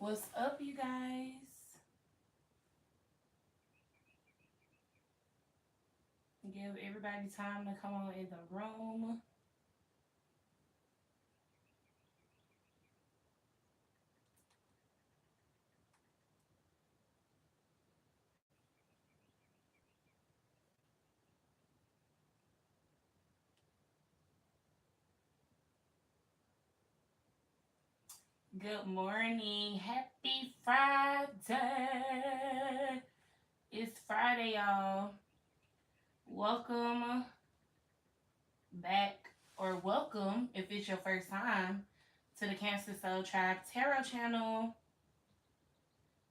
What's up, you guys? Give everybody time to come on in the room. Good morning. Happy Friday. It's Friday, y'all. Welcome back, or welcome if it's your first time, to the Cancer Soul Tribe Tarot channel.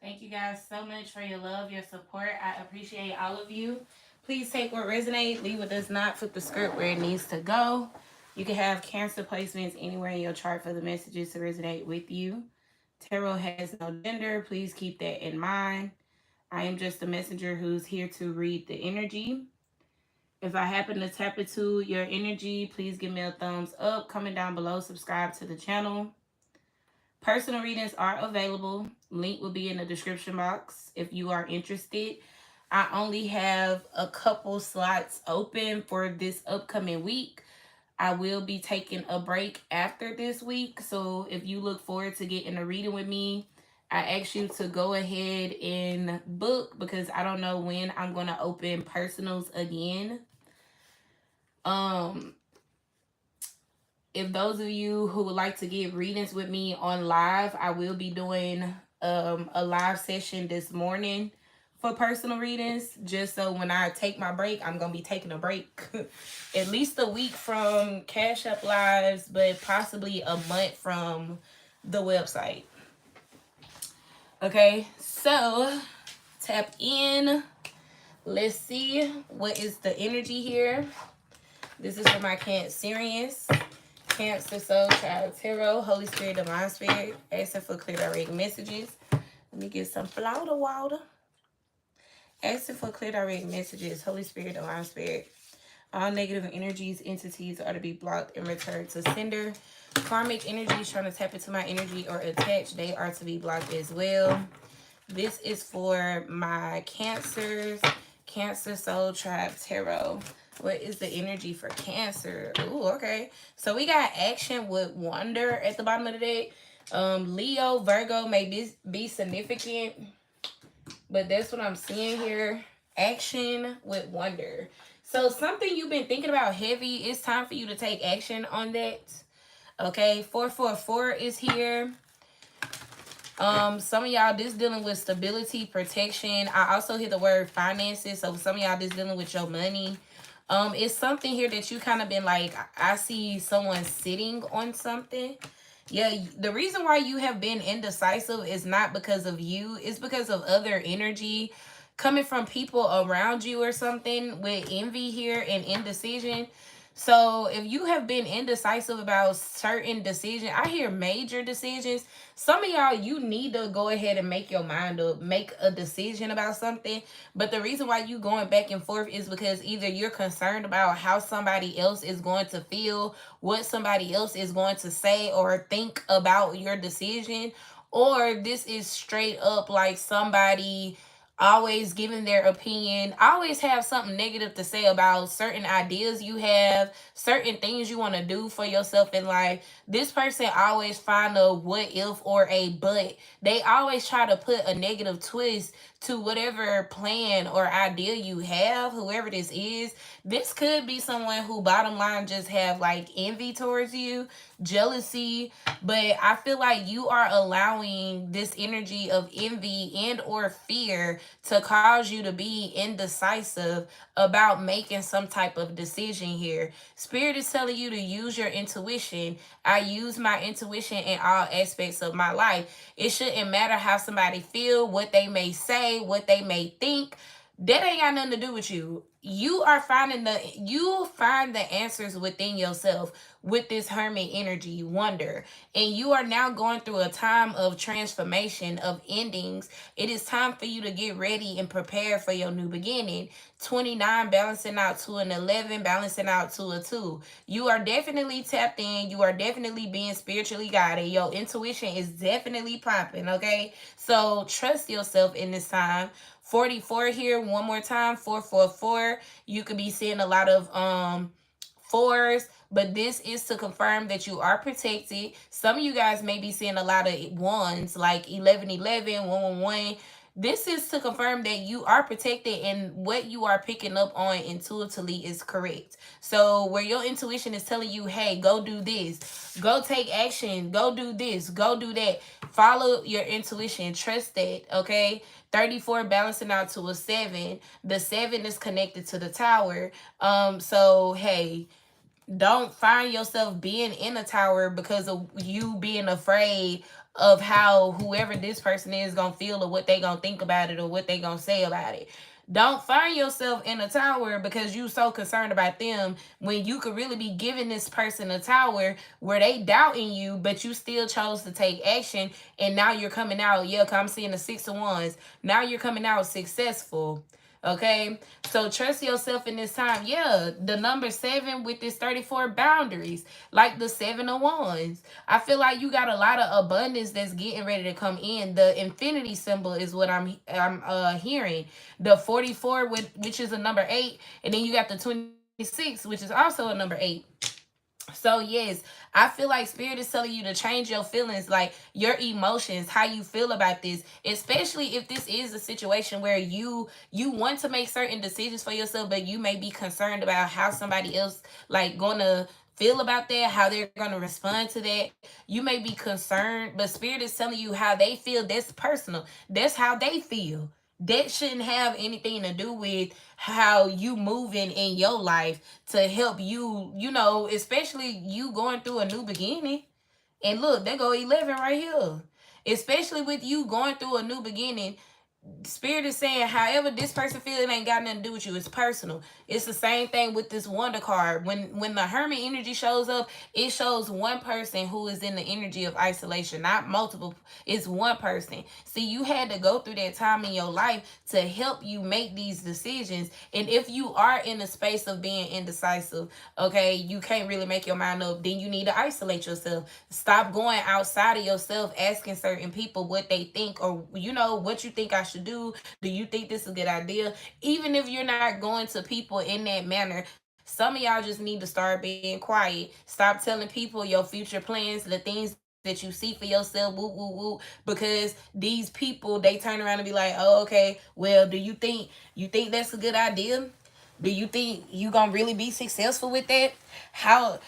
Thank you guys so much for your love, your support. I appreciate all of you. Please take what resonates, leave what does not, flip the script where it needs to go. You can have Cancer placements anywhere in your chart for the messages to resonate with you. Tarot has no gender. Please keep that in mind. I am just a messenger who's here to read the energy. If I happen to tap into your energy, please give me a thumbs up. Comment down below, subscribe to the channel. Personal readings are available. Link will be in the description box if you are interested. I only have a couple slots open for this upcoming week. I will be taking a break after this week. So if you look forward to getting a reading with me, I ask you to go ahead and book, because I don't know when I'm going to open personals again. If those of you who would like to get readings with me on live, I will be doing a live session this morning for personal readings. Just so when I take my break, I'm going to be taking a break at least a week from Cash App Lives, but possibly a month from the website. Okay, so tap in. Let's see what is the energy here. This is for my Cancerians. Cancer Soul Child Tarot, Holy Spirit, Divine Spirit, asking for clear direct messages. Let me get some Florida water. Asking for clear direct messages, Holy Spirit, Divine Spirit. All negative energies, entities are to be blocked and returned to sender. Karmic energies trying to tap into my energy or attach, they are to be blocked as well. This is for my Cancers, Cancer Soul Tribe Tarot. What is the energy for Cancer? Ooh, okay. So we got action with wonder at the bottom of the deck. Leo, Virgo may be significant, but that's what I'm seeing here. Action with wonder. So something you've been thinking about heavy, it's time for you to take action on that. Okay, 444 is here. Some of y'all, this dealing with stability, protection. I also hear the word finances. So some of y'all, this dealing with your money. It's something here that you kind of been like, I see someone sitting on something. Yeah, the reason why you have been indecisive is not because of you. It's because of other energy coming from people around you or something, with envy here and indecision. So if you have been indecisive about certain decisions, I hear major decisions. Some of y'all, you need to go ahead and make your mind up, make a decision about something. But the reason why you going back and forth is because either you're concerned about how somebody else is going to feel, what somebody else is going to say or think about your decision, or this is straight up like somebody always giving their opinion, always have something negative to say about certain ideas you have, certain things you want to do for yourself in life. This person always find a what if or a but. They always try to put a negative twist to whatever plan or idea you have, whoever this is. This could be someone who bottom line just have like envy towards you, jealousy, but I feel like you are allowing this energy of envy and or fear to cause you to be indecisive about making some type of decision here. Spirit is telling you to use your intuition. I use my intuition in all aspects of my life. It shouldn't matter how somebody feel, what they may say, what they may think. That ain't got nothing to do with you. you find the answers within yourself with this hermit energy wonder, and you are now going through a time of transformation, of endings. It is time for you to get ready and prepare for your new beginning. 29 balancing out to an 11, balancing out to a 2. You are definitely tapped in. You are definitely being spiritually guided. Your intuition is definitely popping, okay? So trust yourself in this time. 44 here, one more time, 444. You could be seeing a lot of fours, but this is to confirm that you are protected. Some of you guys may be seeing a lot of ones, like 1111, 111. This is to confirm that you are protected, and what you are picking up on intuitively is correct. So where your intuition is telling you, hey, go do this, go take action, go do this, go do that, follow your intuition, trust that, okay? 34 balancing out to a 7. The 7 is connected to the tower. So hey, don't find yourself being in a tower because of you being afraid of how whoever this person is gonna feel, or what they gonna think about it, or what they gonna say about it. Don't find yourself in a tower because you so concerned about them, when you could really be giving this person a tower where they doubting you, but you still chose to take action, and now you're coming out. Yeah, I'm seeing the 6 of Wands. Now you're coming out successful. Okay, so trust yourself in this time. Yeah, the number 7 with this 34 boundaries, like the 7 of Wands. I feel like you got a lot of abundance that's getting ready to come in. The infinity symbol is what I'm hearing. The 44, which is a number 8, and then you got the 26, which is also a number 8. So yes, I feel like spirit is telling you to change your feelings, like your emotions, how you feel about this, especially if this is a situation where you want to make certain decisions for yourself, but you may be concerned about how somebody else like gonna feel about that, how they're gonna respond to that. You may be concerned, but spirit is telling you how they feel. That's personal. That's how they feel. That shouldn't have anything to do with how you moving in your life to help you, especially you going through a new beginning. And look, there go 11 right here. Especially with you going through a new beginning, spirit is saying however this person feels, it ain't got nothing to do with you. It's personal. It's the same thing with this wonder card. When the hermit energy shows up, it shows one person who is in the energy of isolation, not multiple. It's one person. See, you had to go through that time in your life to help you make these decisions. And if you are in a space of being indecisive, okay, you can't really make your mind up, then you need to isolate yourself. Stop going outside of yourself, asking certain people what they think, or what you think I should do. Do you think this is a good idea? Even if you're not going to people in that manner, some of y'all just need to start being quiet. Stop telling people your future plans, the things that you see for yourself, woo woo woo, because these people, they turn around and be like, oh, okay, well, do you think that's a good idea? Do you think you gonna really be successful with that? How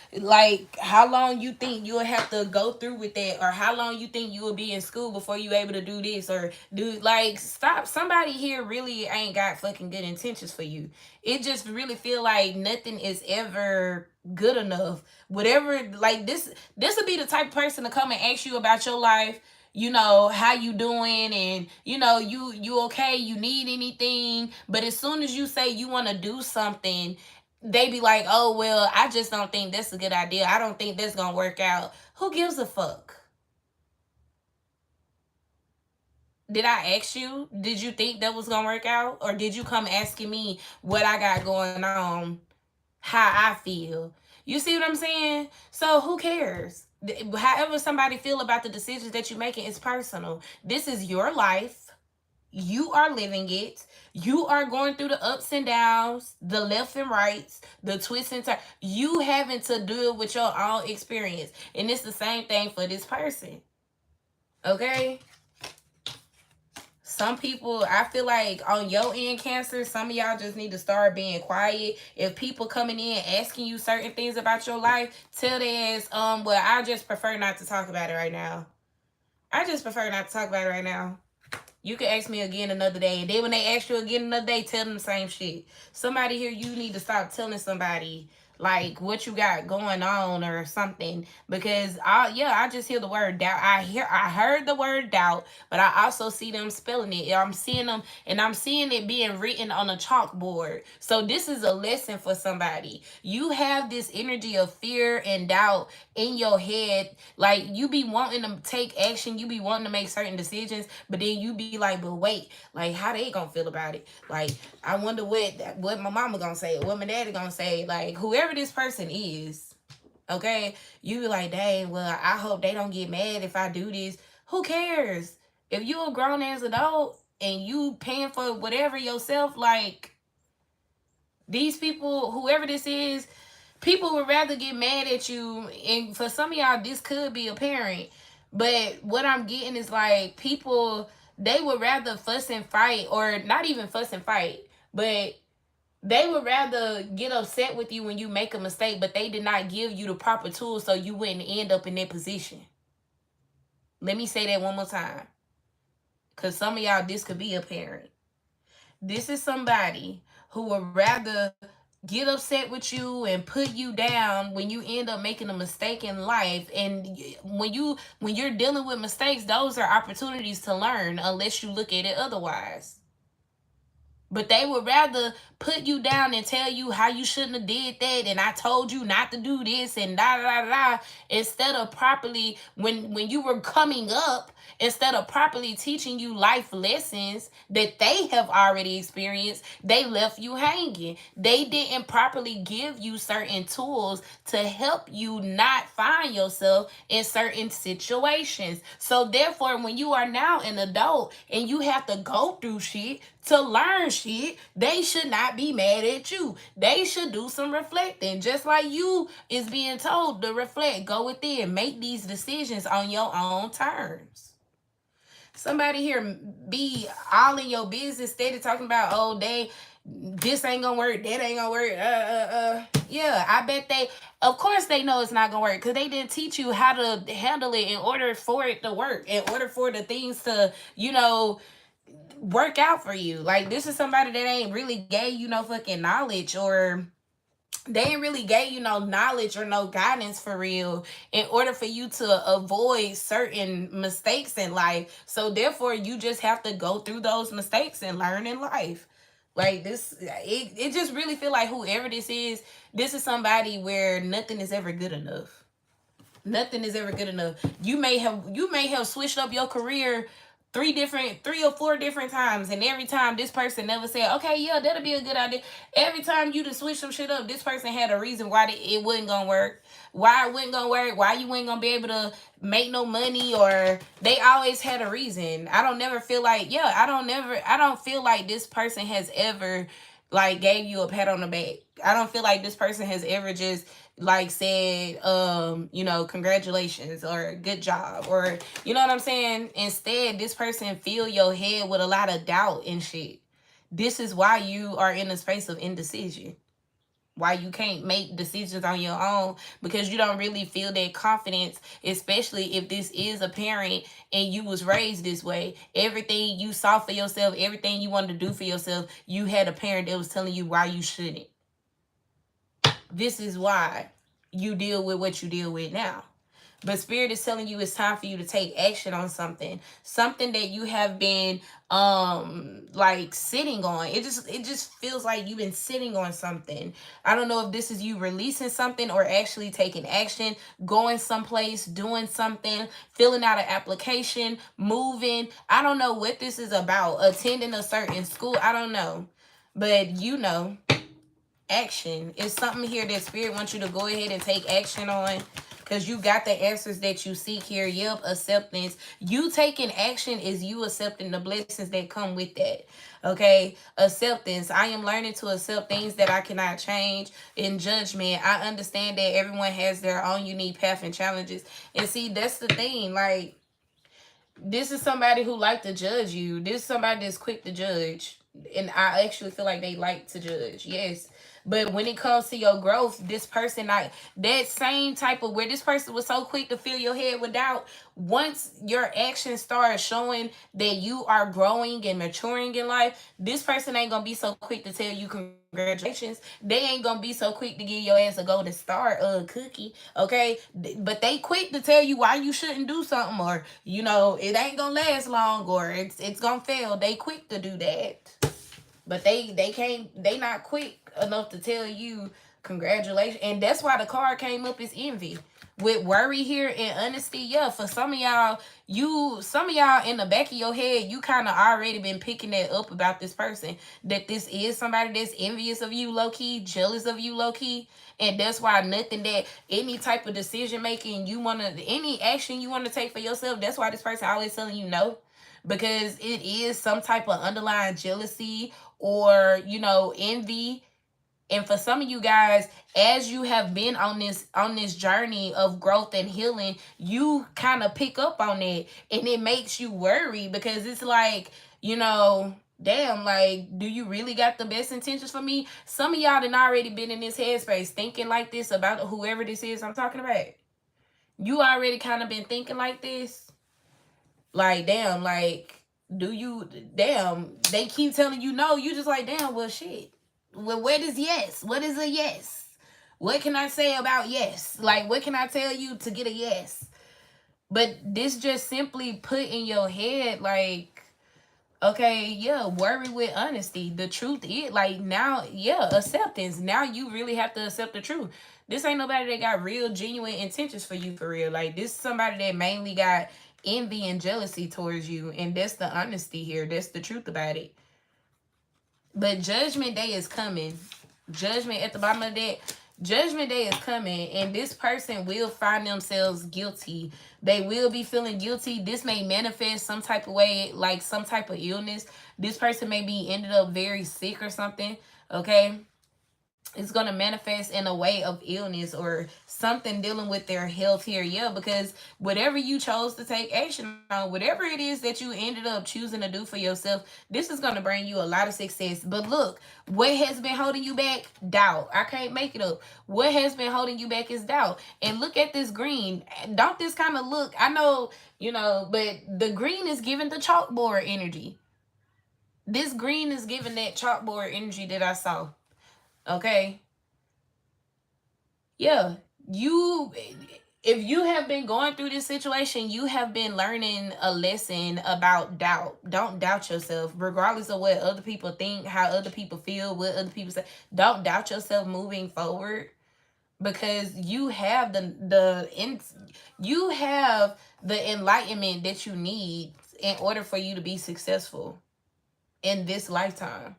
long you think you'll have to go through with that, or how long you think you will be in school before you able to do this, or do stop. Somebody here really ain't got fucking good intentions for you. It just really feel like nothing is ever good enough. Whatever, like this would be the type of person to come and ask you about your life, how you doing, and you okay, you need anything. But as soon as you say you want to do something, they be like, oh well, I just don't think that's a good idea, I don't think that's gonna work out. Who gives a fuck? Did I ask you? Did you think that was gonna work out, or did you come asking me what I got going on, how I feel? You see what I'm saying? So who cares? However somebody feel about the decisions that you're making is personal. This is your life. You are living it. You are going through the ups and downs, the left and rights, the twists and turns. You having to do it with your own experience. And it's the same thing for this person. Okay? Some people, I feel like on your end, Cancer, some of y'all just need to start being quiet. If people coming in asking you certain things about your life, tell their ass, well, I just prefer not to talk about it right now. I just prefer not to talk about it right now. You can ask me again another day. And then when they ask you again another day, tell them the same shit. Somebody here, you need to stop telling somebody, like what you got going on or something. Because I just hear the word doubt. I heard the word doubt, but I also see them spelling it. I'm seeing them, and I'm seeing it being written on a chalkboard. So this is a lesson for somebody. You have this energy of fear and doubt in your head. Like, you be wanting to take action, you be wanting to make certain decisions, but then you be like, but wait, like, how they gonna feel about it? Like, I wonder what my mama gonna say, what my daddy gonna say, like, whoever this person is. Okay, you be like, dang, well, I hope they don't get mad if I do this. Who cares? If you a grown ass adult and you paying for whatever yourself, like, these people, whoever this is, people would rather get mad at you. And for some of y'all, this could be a parent. But what I'm getting is, like, people, they would rather fuss and fight, or not even fuss and fight, but they would rather get upset with you when you make a mistake, but they did not give you the proper tools so you wouldn't end up in that position. Let me say that one more time. Because some of y'all, this could be a parent. This is somebody who would rather get upset with you and put you down when you end up making a mistake in life. And when you're dealing with mistakes, those are opportunities to learn, unless you look at it otherwise. But they would rather put you down and tell you how you shouldn't have did that, and I told you not to do this, and da da da da, instead of properly, when you were coming up, instead of properly teaching you life lessons that they have already experienced, they left you hanging. They didn't properly give you certain tools to help you not find yourself in certain situations. So therefore, when you are now an adult and you have to go through shit to learn shit, they should not be mad at you. They should do some reflecting. Just like you is being told to reflect, go within, make these decisions on your own terms. Somebody here be all in your business, steady talking about, oh, this ain't gonna work, that ain't gonna work. Yeah, I bet of course they know it's not gonna work, because they didn't teach you how to handle it in order for it to work, in order for the things to, work out for you. Like, this is somebody that ain't really gave you no fucking knowledge, or they ain't really gave you no knowledge or no guidance for real, in order for you to avoid certain mistakes in life. So therefore, you just have to go through those mistakes and learn in life. Like, it just really feel like whoever this is somebody where nothing is ever good enough. Nothing is ever good enough. You may have switched up your career 3 or 4 different times, and every time this person never said, okay, yeah, that'll be a good idea. Every time you just switch some shit up, this person had a reason why it wasn't gonna work, why it wasn't gonna work, why you ain't gonna be able to make no money, or they always had a reason. I don't feel like this person has ever, like, gave you a pat on the back. I don't feel like this person has ever just, like, said, congratulations or good job, or, you know what I'm saying? Instead, this person fill your head with a lot of doubt and shit. This is why you are in a space of indecision. Why you can't make decisions on your own, because you don't really feel that confidence, especially if this is a parent and you was raised this way. Everything you saw for yourself, everything you wanted to do for yourself, you had a parent that was telling you why you shouldn't. This is why you deal with what you deal with now. But Spirit is telling you it's time for you to take action on something that you have been like sitting on. It just feels like you've been sitting on something. I don't know if this is you releasing something or actually taking action, going someplace, doing something, filling out an application, moving. I don't know what this is about. Attending a certain school, I don't know. But action is something here that Spirit wants you to go ahead and take action on, because you got the answers that you seek here. Yep, acceptance. You taking action is you accepting the blessings that come with that. Okay, acceptance. I am learning to accept things that I cannot change. In judgment, I understand that everyone has their own unique path and challenges. And see, that's the thing. Like, this is somebody who like to judge you. This is somebody that's quick to judge. And I actually feel like they like to judge. Yes. But when it comes to your growth, this person, like that same type of where this person was so quick to fill your head with doubt, once your actions start showing that you are growing and maturing in life, this person ain't gonna be so quick to tell you congratulations. They ain't gonna be so quick to give your ass a golden star cookie, okay? But they quick to tell you why you shouldn't do something, or you know it ain't gonna last long, or it's gonna fail. They quick to do that. But they not quick enough to tell you congratulations. And that's why the card came up is envy. With worry here and honesty, yeah, for some of y'all, in the back of your head, you kind of already been picking that up about this person. That this is somebody that's envious of you low-key, jealous of you low-key. And that's why nothing that any type of decision making any action you want to take for yourself, that's why this person always telling you no. Because it is some type of underlying jealousy or envy. And for some of you guys, as you have been on this journey of growth and healing, you kind of pick up on it, and it makes you worry, because it's like, damn, like, do you really got the best intentions for me? Some of y'all done already been in this headspace thinking like this about whoever this is I'm talking about. You already kind of been thinking like this. Like, damn, like, they keep telling you no. You just like, damn, well, shit. Well, what is yes? What is a yes? What can I say about yes? Like, what can I tell you to get a yes? But this just simply put in your head, like, okay, yeah, worry with honesty. The truth is, like, now, yeah, acceptance. Now you really have to accept the truth. This ain't nobody that got real, genuine intentions for you for real. Like, this is somebody that mainly got envy and jealousy towards you. And that's the honesty here. That's the truth about it. But judgment day is coming. Judgment at the bottom of that. Judgment day is coming, and this person will find themselves guilty. They will be feeling guilty. This may manifest some type of way, like some type of illness. This person may be ended up very sick or something, okay? It's going to manifest in a way of illness or something dealing with their health here. Yeah, because whatever you chose to take action on, whatever it is that you ended up choosing to do for yourself, this is going to bring you a lot of success. But look, what has been holding you back? Doubt. I can't make it up. What has been holding you back is doubt. And look at this green. Don't this kind of look, I know, but the green is giving the chalkboard energy. This green is giving that chalkboard energy that I saw. Okay. Yeah. If you have been going through this situation, you have been learning a lesson about doubt. Don't doubt yourself, regardless of what other people think, how other people feel, what other people say. Don't doubt yourself moving forward, because you have you have the enlightenment that you need in order for you to be successful in this lifetime.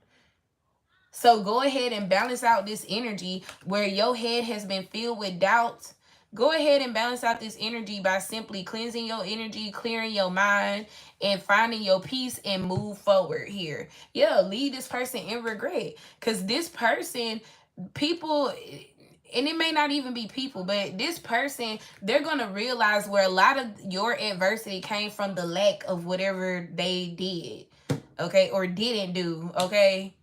So go ahead and balance out this energy where your head has been filled with doubt. Go ahead and balance out this energy by simply cleansing your energy, clearing your mind, and finding your peace and move forward here. Yeah, leave this person in regret. Because this person, people, and it may not even be people, but this person, they're going to realize where a lot of your adversity came from the lack of whatever they did, okay, or didn't do, okay?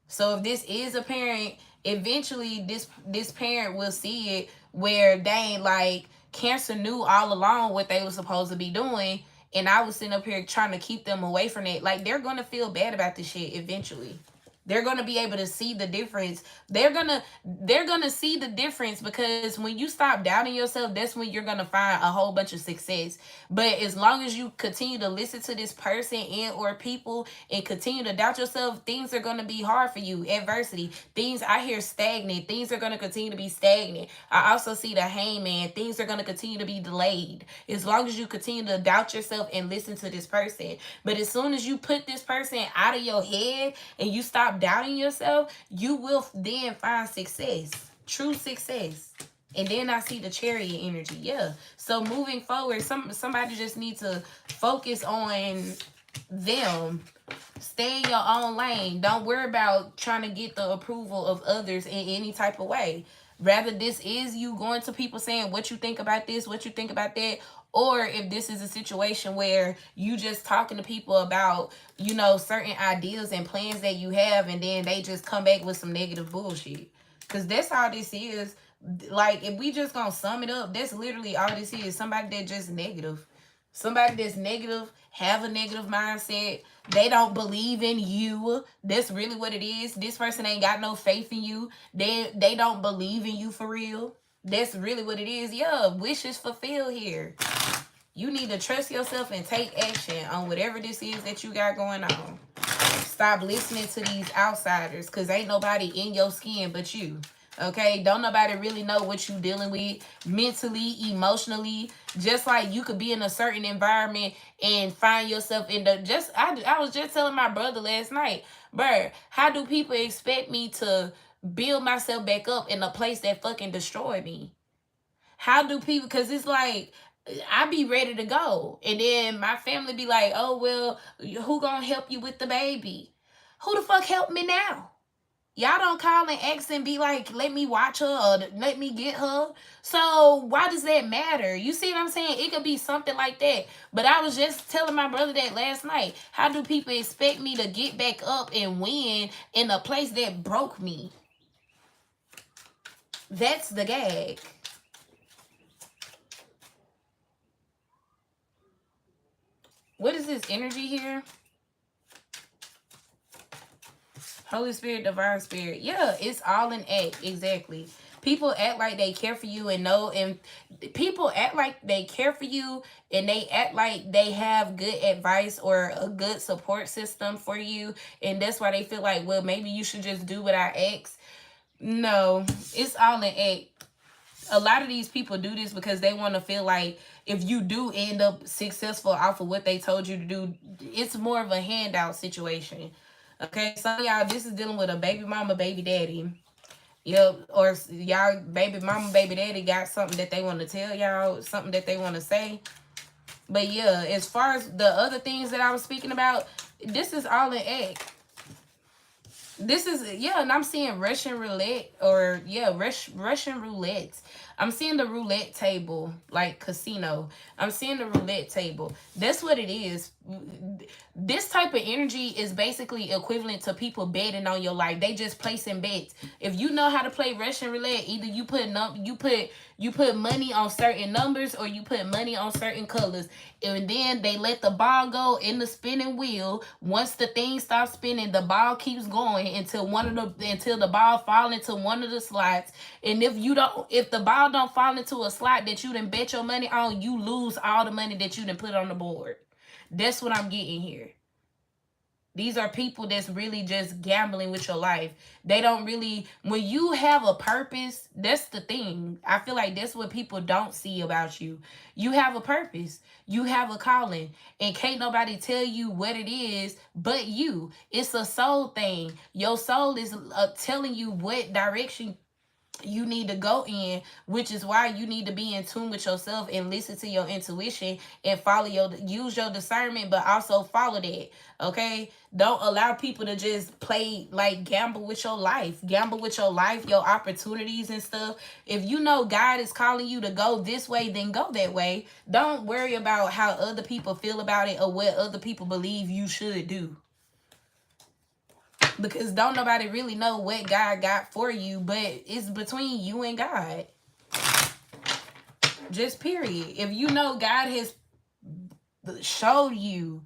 So if this is a parent, eventually this parent will see it where they ain't like, Cancer knew all along what they were supposed to be doing, and I was sitting up here trying to keep them away from it. Like, they're going to feel bad about this shit eventually. They're going to be able to see the difference. They're going to see the difference, because when you stop doubting yourself, that's when you're going to find a whole bunch of success. But as long as you continue to listen to this person and or people and continue to doubt yourself, things are going to be hard for you. Adversity. Things I hear stagnant. Things are going to continue to be stagnant. I also see the hangman. Things are going to continue to be delayed. As long as you continue to doubt yourself and listen to this person. But as soon as you put this person out of your head and you stop doubting yourself, you will then find success, true success. And then I see the chariot energy. Yeah. So moving forward, somebody just needs to focus on them. Stay in your own lane. Don't worry about trying to get the approval of others in any type of way. Rather, this is you going to people saying what you think about this, what you think about that. Or if this is a situation where you just talking to people about, certain ideas and plans that you have, and then they just come back with some negative bullshit. Because that's all this is. Like, if we just gonna sum it up, that's literally all this is. Somebody that just negative. Somebody that's negative, have a negative mindset. They don't believe in you. That's really what it is. This person ain't got no faith in you. They don't believe in you for real. That's really what it is. Yeah, wishes fulfilled here. You need to trust yourself and take action on whatever this is that you got going on. Stop listening to these outsiders, because ain't nobody in your skin but you. Okay, don't nobody really know what you dealing with mentally, emotionally. Just like you could be in a certain environment and find yourself in the I was just telling my brother last night, bruh, how do people expect me to build myself back up in a place that fucking destroyed me? How do people, because it's like I be ready to go, and then my family be like, oh well, who gonna help you with the baby? Who the fuck help me now? Y'all don't call and ask and be like, let me watch her or let me get her. So why does that matter? You see what I'm saying? It could be something like that. But I was just telling my brother that last night. How do people expect me to get back up and win in a place that broke me? That's the gag. What is this energy here? Holy Spirit, Divine Spirit. Yeah, it's all an act. Exactly. People act like they care for you and people act like they care for you and they act like they have good advice or a good support system for you. And that's why they feel like, well, maybe you should just do what I ask. No, it's all an act. A lot of these people do this because they want to feel like if you do end up successful off of what they told you to do, it's more of a handout situation. Okay, some of y'all, this is dealing with a baby mama, baby daddy. Yep, or y'all baby mama, baby daddy got something that they want to tell y'all, something that they want to say. But yeah, as far as the other things that I was speaking about, this is all an act. This is, yeah, and I'm seeing Russian roulette, or yeah, Russian roulette. I'm seeing the roulette table, like casino. I'm seeing the roulette table. That's what it is. This type of energy is basically equivalent to people betting on your life. They just placing bets. If you know how to play Russian roulette, either you put money on certain numbers or you put money on certain colors, and then they let the ball go in the spinning wheel. Once the thing stops spinning, the ball keeps going until the ball fall into one of the slots. And if the ball don't fall into a slot that you done bet your money on, you lose all the money that you done put on the board. That's what I'm getting here. These are people that's really just gambling with your life. They don't really, when you have a purpose, that's the thing. I feel like that's what people don't see about you. You have a purpose. You have a calling. And can't nobody tell you what it is but you. It's a soul thing. Your soul is telling you what direction you need to go in, which is why you need to be in tune with yourself and listen to your intuition and use your discernment, but also follow that. Okay, don't allow people to just play, like, gamble with your life, your opportunities and stuff. If you know God is calling you to go this way, then go that way. Don't worry about how other people feel about it or what other people believe you should do, because don't nobody really know what God got for you, but it's between you and God. Just period. If you know God has showed you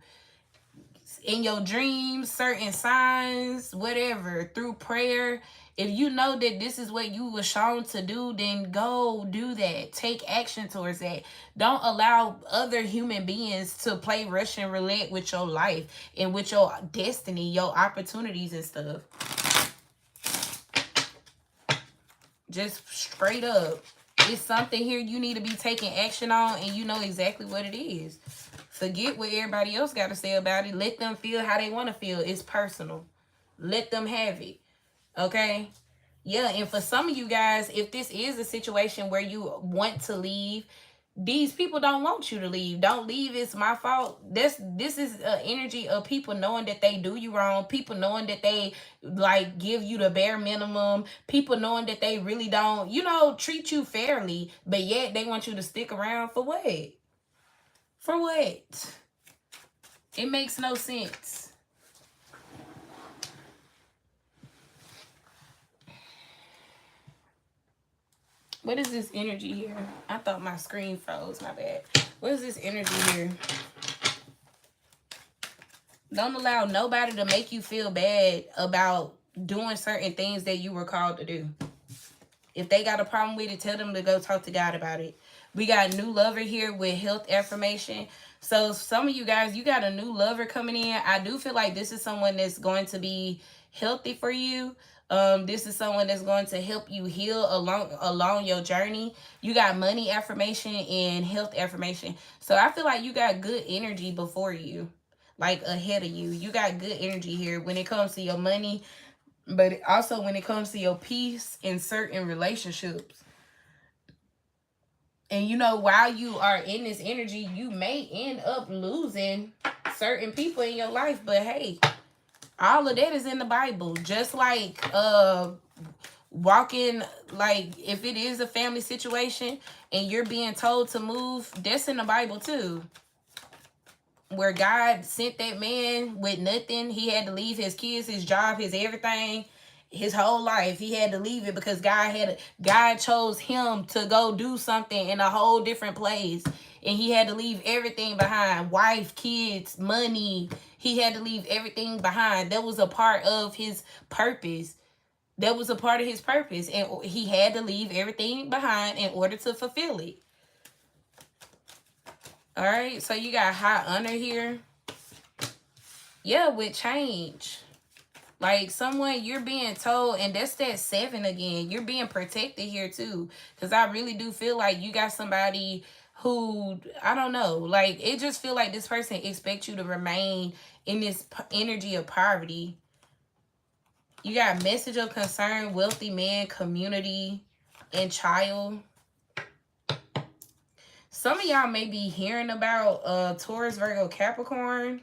in your dreams certain signs, whatever, through prayer, if you know that this is what you were shown to do, then go do that. Take action towards that. Don't allow other human beings to play Russian roulette with your life and with your destiny, your opportunities and stuff. Just straight up. It's something here you need to be taking action on, and you know exactly what it is. Forget what everybody else got to say about it. Let them feel how they want to feel. It's personal. Let them have it. Okay? Yeah, and for some of you guys, if this is a situation where you want to leave, these people don't want you to leave. Don't leave, it's my fault. This is an energy of people knowing that they do you wrong. People knowing that they, like, give you the bare minimum. People knowing that they really don't, treat you fairly. But yet they want you to stick around for what? For what? It makes no sense. What is this energy here? I thought my screen froze. My bad. What is this energy here? Don't allow nobody to make you feel bad about doing certain things that you were called to do. If they got a problem with it, tell them to go talk to God about it. We got a new lover here with health affirmation. So some of you guys, you got a new lover coming in. I do feel like this is someone that's going to be healthy for you. This is someone that's going to help you heal along your journey. You got money affirmation and health affirmation. So I feel like you got good energy before you, like ahead of you. You got good energy here when it comes to your money, but also when it comes to your peace in certain relationships. And you know, while you are in this energy, you may end up losing certain people in your life. But hey, all of that is in the Bible. Just like walking, like if it is a family situation and you're being told to move, that's in the Bible too. Where God sent that man with nothing. He had to leave his kids, his job, his everything. His whole life, he had to leave it because God chose him to go do something in a whole different place, and he had to leave everything behind. Wife, kids, money. He had to leave everything behind. That was a part of his purpose. That was a part of his purpose, and he had to leave everything behind in order to fulfill it. All right, so you got high honor here. Yeah, with change. Like someone you're being told, and that's that 7 again. You're being protected here too. Because I really do feel like you got somebody who, I don't know, like it just feel like this person expects you to remain in this energy of poverty. You got message of concern, wealthy man, community, and child. Some of y'all may be hearing about Taurus, Virgo, Capricorn.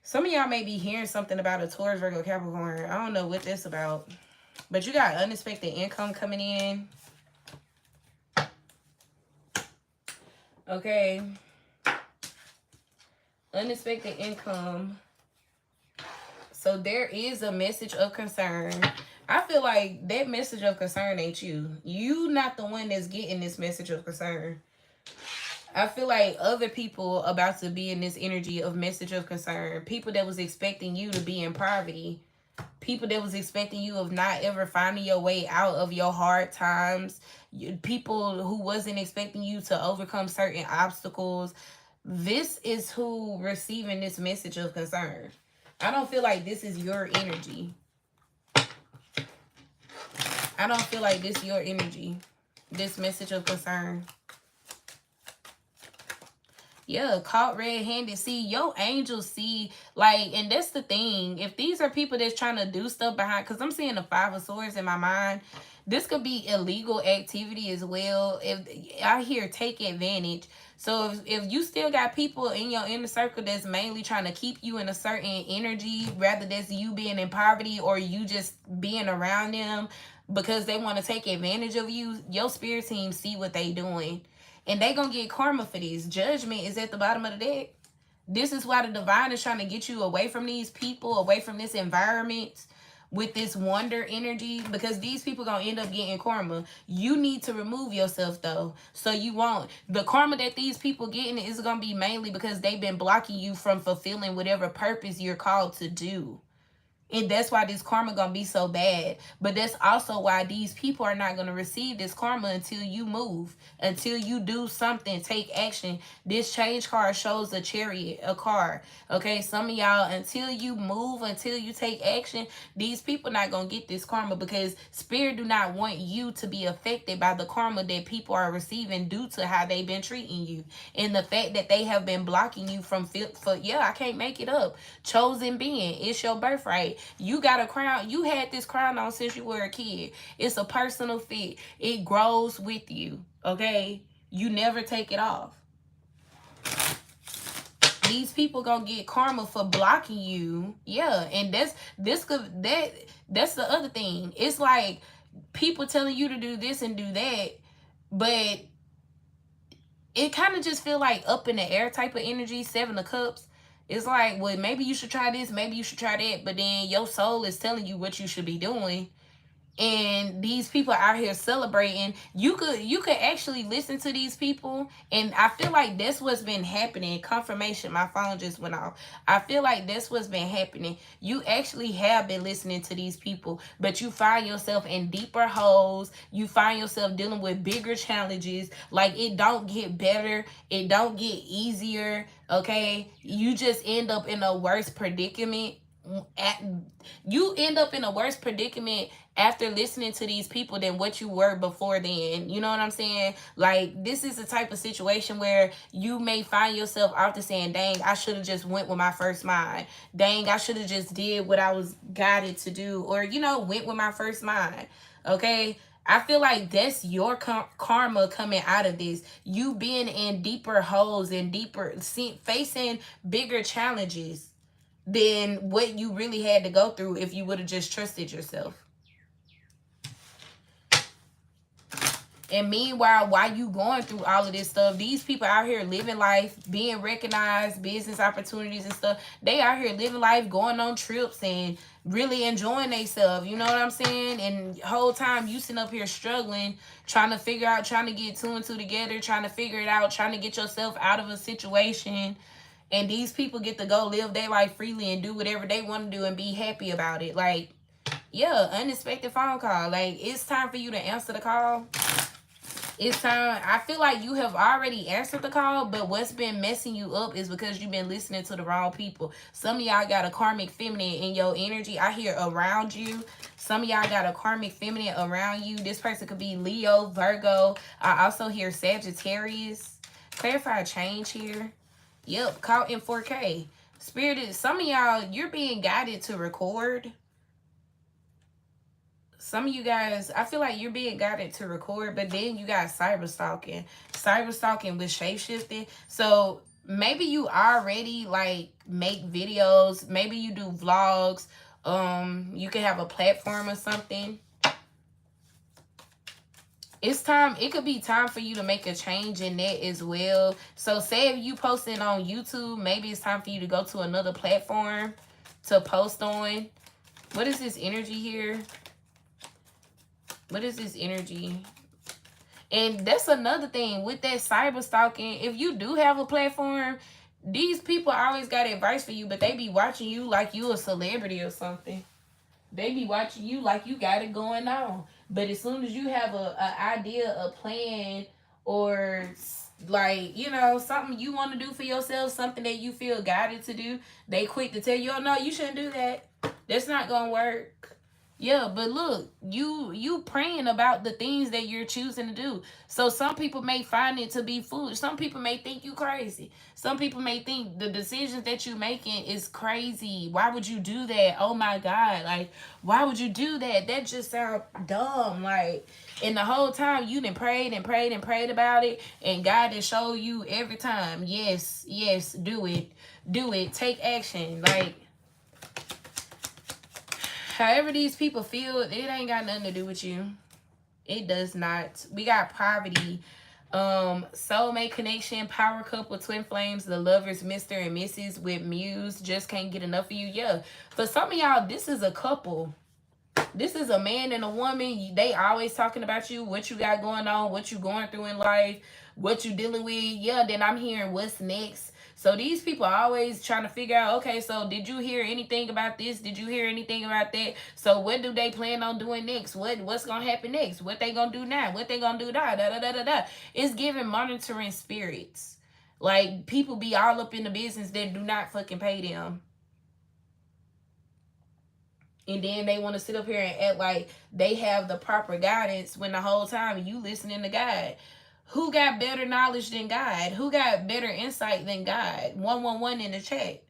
Some of y'all may be hearing something about a Taurus, Virgo, Capricorn. I don't know what that's about. But you got unexpected income coming in. Okay. Unexpected income. So there is a message of concern. I feel like that message of concern ain't you. You not the one that's getting this message of concern. I feel like other people about to be in this energy of message of concern. People that was expecting you to be in poverty. People that was expecting you of not ever finding your way out of your hard times. People who wasn't expecting you to overcome certain obstacles. This is who receiving this message of concern. I don't feel like this is your energy. I don't feel like this is your energy. This message of concern. Yeah, caught red-handed. See, your angels see, like, and that's the thing. If these are people that's trying to do stuff behind, because I'm seeing the 5 of Swords in my mind. This could be illegal activity as well. If I hear take advantage. So if you still got people in your inner circle that's mainly trying to keep you in a certain energy, rather that's you being in poverty or you just being around them because they want to take advantage of you, your spirit team see what they doing. And they gonna get karma for this. Judgment is at the bottom of the deck. This is why the divine is trying to get you away from these people, away from this environment with this wonder energy, because these people gonna end up getting karma. You need to remove yourself though, so you won't. The karma that these people getting is gonna be mainly because they've been blocking you from fulfilling whatever purpose you're called to do. And that's why this karma gonna be so bad. But that's also why these people are not gonna receive this karma until you move, until you do something, take action. This change card shows a chariot, a car. Okay, some of y'all, until you move, until you take action, these people not gonna get this karma, because spirit do not want you to be affected by the karma that people are receiving due to how they've been treating you, and the fact that they have been blocking you from I can't make it up. Chosen being, it's your birthright. You got a crown. You had this crown on since you were a kid. It's a personal fit. It grows with you. Okay? You never take it off. These people gonna get karma for blocking you. Yeah, and that's the other thing. It's like people telling you to do this and do that, but it kind of just feel like up in the air type of energy. 7 of Cups. It's like, well, maybe you should try this, maybe you should try that, but then your soul is telling you what you should be doing, and these people out here celebrating. You could actually listen to these people, and I feel like that's what's been happening. Confirmation, my phone just went off. I feel like that's what's been happening. You actually have been listening to these people, but you find yourself in deeper holes. You find yourself dealing with bigger challenges. Like, it don't get better, it don't get easier. Okay, you just end up in a worse predicament. You end up in a worse predicament after listening to these people than what you were before then. You know what I'm saying? Like, this is the type of situation where you may find yourself after saying, dang, I should have just went with my first mind. Dang, I should have just did what I was guided to do, or, you know, went with my first mind. Okay, I feel like that's your karma coming out of this. You being in deeper holes and deeper, facing bigger challenges than what you really had to go through if you would have just trusted yourself. And meanwhile, while you going through all of this stuff, these people out here living life, being recognized, business opportunities and stuff, they out here living life, going on trips and really enjoying themselves. You know what I'm saying? And the whole time you sitting up here struggling, trying to figure out, trying to get two and two together, trying to figure it out, trying to get yourself out of a situation. And these people get to go live their life freely and do whatever they want to do and be happy about it. Like, yeah, unexpected phone call. Like, it's time for you to answer the call. It's time. I feel like you have already answered the call, but what's been messing you up is because you've been listening to the wrong people. Some of y'all got a karmic feminine in your energy. I hear around you. Some of y'all got a karmic feminine around you. This person could be Leo, Virgo. I also hear Sagittarius. Clarify change here. Yep, caught in 4K. Spirited, some of y'all, you're being guided to record. Some of you guys, I feel like you're being guided to record, but then you got cyber stalking. Cyber stalking with shapeshifting. So maybe you already like make videos. Maybe you do vlogs. You can have a platform or something. It's time. It could be time for you to make a change in that as well. So say if you posting on YouTube, maybe it's time for you to go to another platform to post on. What is this energy here? What is this energy? And that's another thing with that cyber stalking. If you do have a platform, these people always got advice for you, but they be watching you like you a celebrity or something. They be watching you like you got it going on. But as soon as you have a idea, a plan, or like, you know, something you want to do for yourself, something that you feel guided to do, they quick to tell you, oh no, you shouldn't do that. That's not gonna work. Yeah, but look, you praying about the things that you're choosing to do. So some people may find it to be foolish. Some people may think you crazy. Some people may think the decisions that you're making is crazy. Why would you do that? Oh my God. Like, why would you do that? That just sounds dumb. Like, and the whole time you done prayed and prayed and prayed about it, and God done show you every time, yes, yes, do it. Do it. Take action. Like, however these people feel, it ain't got nothing to do with you. It does not. We got poverty, soulmate connection, power couple, twin flames, the lovers, Mr. and Mrs. with Muse, just can't get enough of you. Yeah, for some of y'all, this is a couple. This is a man and a woman. They always talking about you, what you got going on, what you going through in life, what you dealing with. Yeah, then I'm hearing what's next. So these people are always trying to figure out, okay, so did you hear anything about this? Did you hear anything about that? So what do they plan on doing next? What's going to happen next? What they going to do now? What they going to do now? Da. It's giving monitoring spirits. Like, people be all up in the business that do not fucking pay them. And then they want to sit up here and act like they have the proper guidance when the whole time you listening to God. Who got better knowledge than God? Who got better insight than God? 111 in the chat.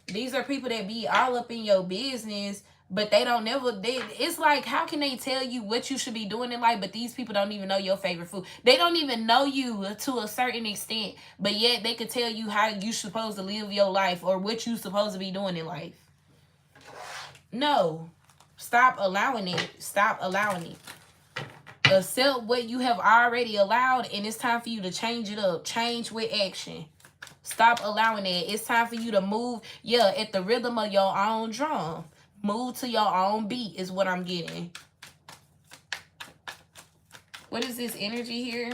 These are people that be all up in your business, but they don't never, it's like, how can they tell you what you should be doing in life, but these people don't even know your favorite food. They don't even know you to a certain extent, but yet they could tell you how you supposed to live your life or what you supposed to be doing in life. No. Stop allowing it. Stop allowing it. Accept what you have already allowed, and it's time for you to change it up. Change with action. Stop allowing it. It's time for you to move, yeah, at the rhythm of your own drum. Move to your own beat is what I'm getting. What is this energy here?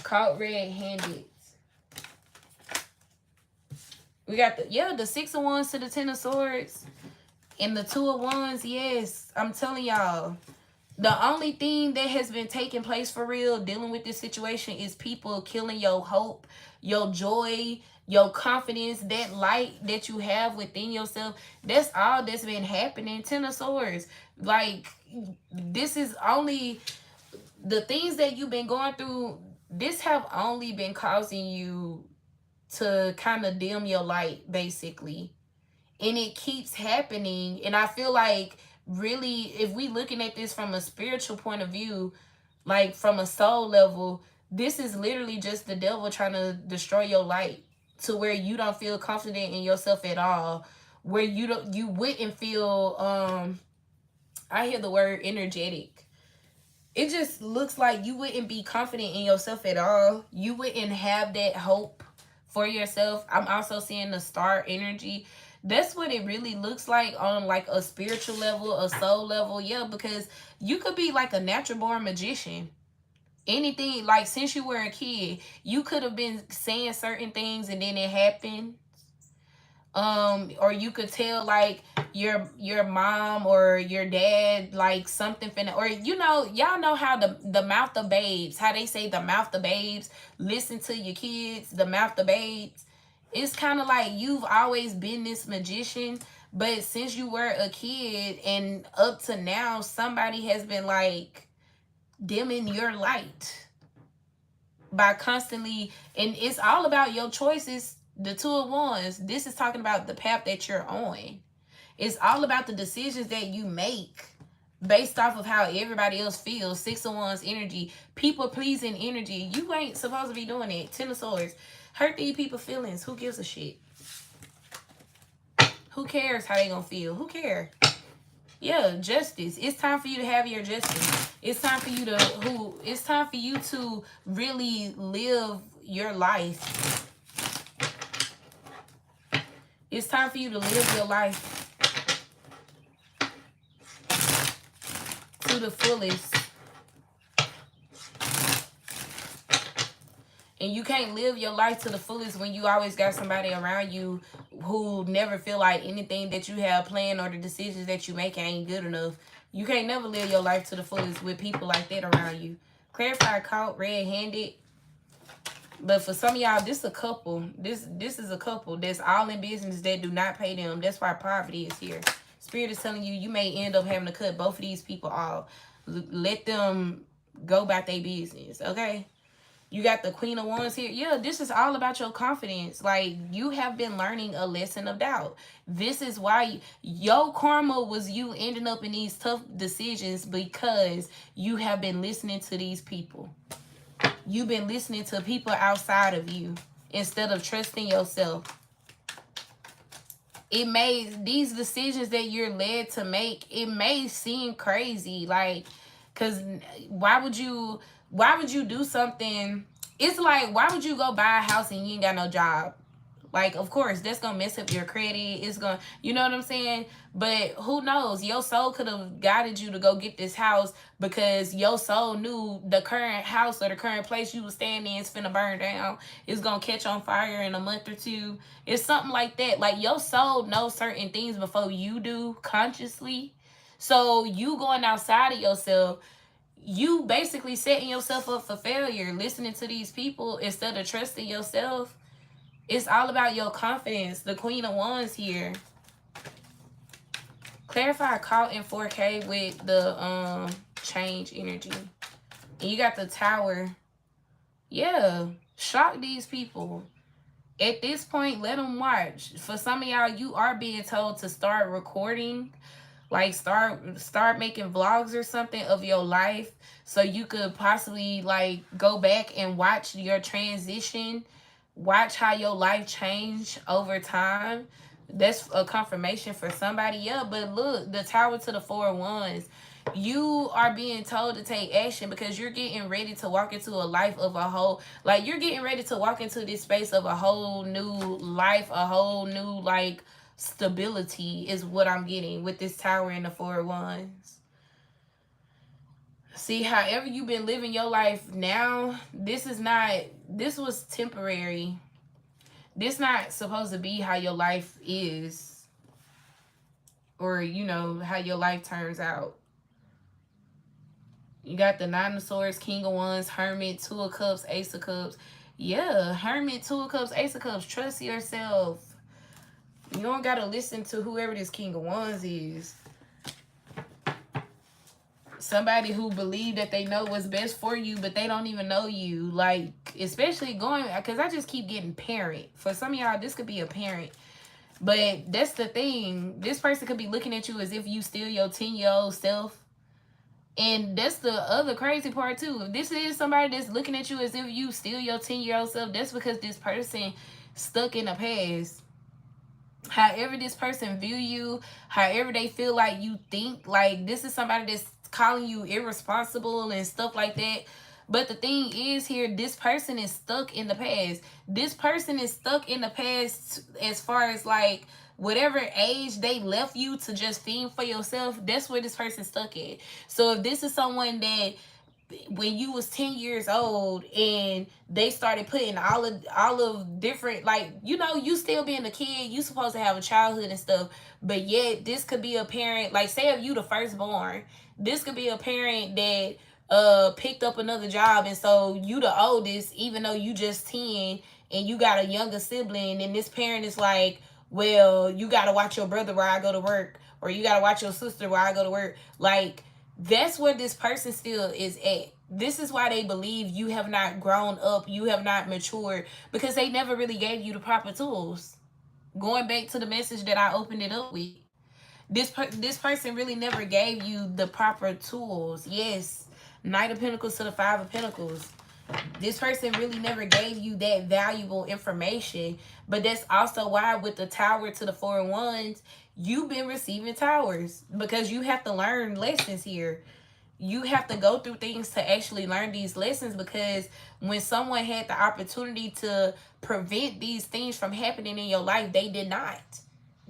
Caught red-handed. We got the 6 of Wands to the 10 of Swords. And the 2 of Wands, yes. I'm telling y'all. The only thing that has been taking place for real, dealing with this situation, is people killing your hope, your joy, your confidence, that light that you have within yourself. That's all that's been happening. 10 of Swords. Like, this is only the things that you've been going through. This have only been causing you to kind of dim your light, basically. And it keeps happening. And I feel like, really, if we looking at this from a spiritual point of view, like from a soul level, this is literally just the devil trying to destroy your light, to where you don't feel confident in yourself at all, where you wouldn't feel I hear the word energetic. It just looks like you wouldn't be confident in yourself at all. You wouldn't have that hope for yourself. I'm also seeing the star energy. That's what it really looks like on like a spiritual level, a soul level. Yeah, because you could be like a natural born magician. Anything, like since you were a kid, you could have been saying certain things and then it happened. Or you could tell like your mom or your dad like something finna, or you know, y'all know how the mouth of babes, how they say the mouth of babes listen to your kids, the mouth of babes. It's kind of like you've always been this magician, but since you were a kid and up to now, somebody has been like dimming your light by constantly, and it's all about your choices. The 2 of Wands, this is talking about the path that you're on. It's all about the decisions that you make based off of how everybody else feels. 6 of Wands energy, people pleasing energy. You ain't supposed to be doing it. 10 of Swords, hurt these people's feelings. Who gives a shit? Who cares how they gonna feel? Who cares? Yeah, justice. It's time for you to have your justice. It's time for you to it's time for you to really live your life. It's time for you to live your life to the fullest. And you can't live your life to the fullest when you always got somebody around you who never feel like anything that you have planned or the decisions that you make ain't good enough. You can't never live your life to the fullest with people like that around you. Clarify, caught red-handed. But for some of y'all, this is a couple. This is a couple that's all in business that do not pay them. That's why poverty is here. Spirit is telling you, you may end up having to cut both of these people off. Let them go about their business, okay? You got the Queen of Wands here. Yeah, this is all about your confidence. Like, you have been learning a lesson of doubt. This is why your karma was you ending up in these tough decisions, because you have been listening to these people. You've been listening to people outside of you instead of trusting yourself. It may, these decisions that you're led to make, it may seem crazy. Like, because why would you do something? It's like, why would you go buy a house and you ain't got no job? Like, of course, that's going to mess up your credit. It's going to, you know what I'm saying? But who knows? Your soul could have guided you to go get this house because your soul knew the current house or the current place you was staying in is finna burn down. It's going to catch on fire in a month or two. It's something like that. Like, your soul knows certain things before you do consciously. So you going outside of yourself, you basically setting yourself up for failure, listening to these people instead of trusting yourself. It's all about your confidence. The Queen of Wands here. Clarify, caught in 4K with the change energy. And you got the Tower. Yeah. Shock these people. At this point, let them watch. For some of y'all, you are being told to start recording. Like, start making vlogs or something of your life. So you could possibly, like, go back and watch your transition. Watch how your life changed over time. That's a confirmation for somebody. Yeah, but look, the Tower to the 4 of Wands. You are being told to take action because you're getting ready to walk into a life of a whole, you're getting ready to walk into this space of a whole new life, a whole new, stability is what I'm getting with this Tower and the Four of Wands. See, however you've been living your life now, this was temporary. This not supposed to be how your life is, or how your life turns out. You got the Nine of Swords, King of Wands, Hermit, Two of Cups, Ace of Cups. Yeah, Hermit, Two of Cups, Ace of Cups. Trust yourself. You don't gotta listen to whoever this King of Wands is. Somebody who believe that they know what's best for you, but they don't even know you. Like, especially because I just keep getting parent. For some of y'all, this could be a parent. But that's the thing. This person could be looking at you as if you still your 10-year-old self. And that's the other crazy part, too. If this is somebody that's looking at you as if you still your 10-year-old self, that's because this person stuck in the past. However this person view you, however they feel like you think, like this is somebody that's calling you irresponsible and stuff like that. But the thing is here, this person is stuck in the past. This person is stuck in the past as far as like whatever age they left you to just fend for yourself. That's where this person's stuck at. So if this is someone that when you was 10 years old and they started putting all of different, like, you still being a kid, you supposed to have a childhood and stuff, but yet this could be a parent, like say if you the firstborn, this could be a parent that picked up another job, and so you the oldest even though you just 10, and you got a younger sibling, and this parent is like, well, you got to watch your brother while I go to work, or you got to watch your sister while I go to work. Like, that's where this person still is at. This is why they believe you have not grown up, you have not matured, because they never really gave you the proper tools. Going back to the message that I opened it up with, this person really never gave you the proper tools. Yes, Knight of Pentacles to the Five of Pentacles. This person really never gave you that valuable information. But that's also why with the Tower to the Four of Wands, you've been receiving towers, because you have to learn lessons here. You have to go through things to actually learn these lessons, because when someone had the opportunity to prevent these things from happening in your life, they did not.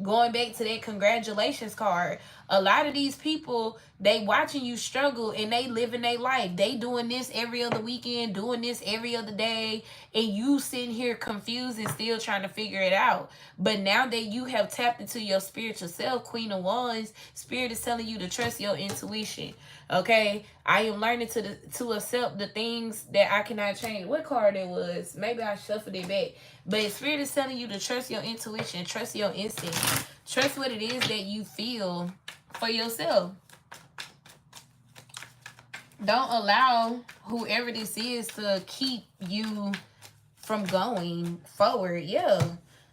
Going back to that congratulations card, a lot of these people, they watching you struggle and they living their life. They doing this every other weekend, doing this every other day, and you sitting here confused and still trying to figure it out. But now that you have tapped into your spiritual self, Queen of Wands, Spirit is telling you to trust your intuition. Okay, I am learning to accept the things that I cannot change. What card it was? Maybe I shuffled it back. But Spirit is telling you to trust your intuition, trust your instinct, trust what it is that you feel for yourself. Don't allow whoever this is to keep you from going forward. Yeah.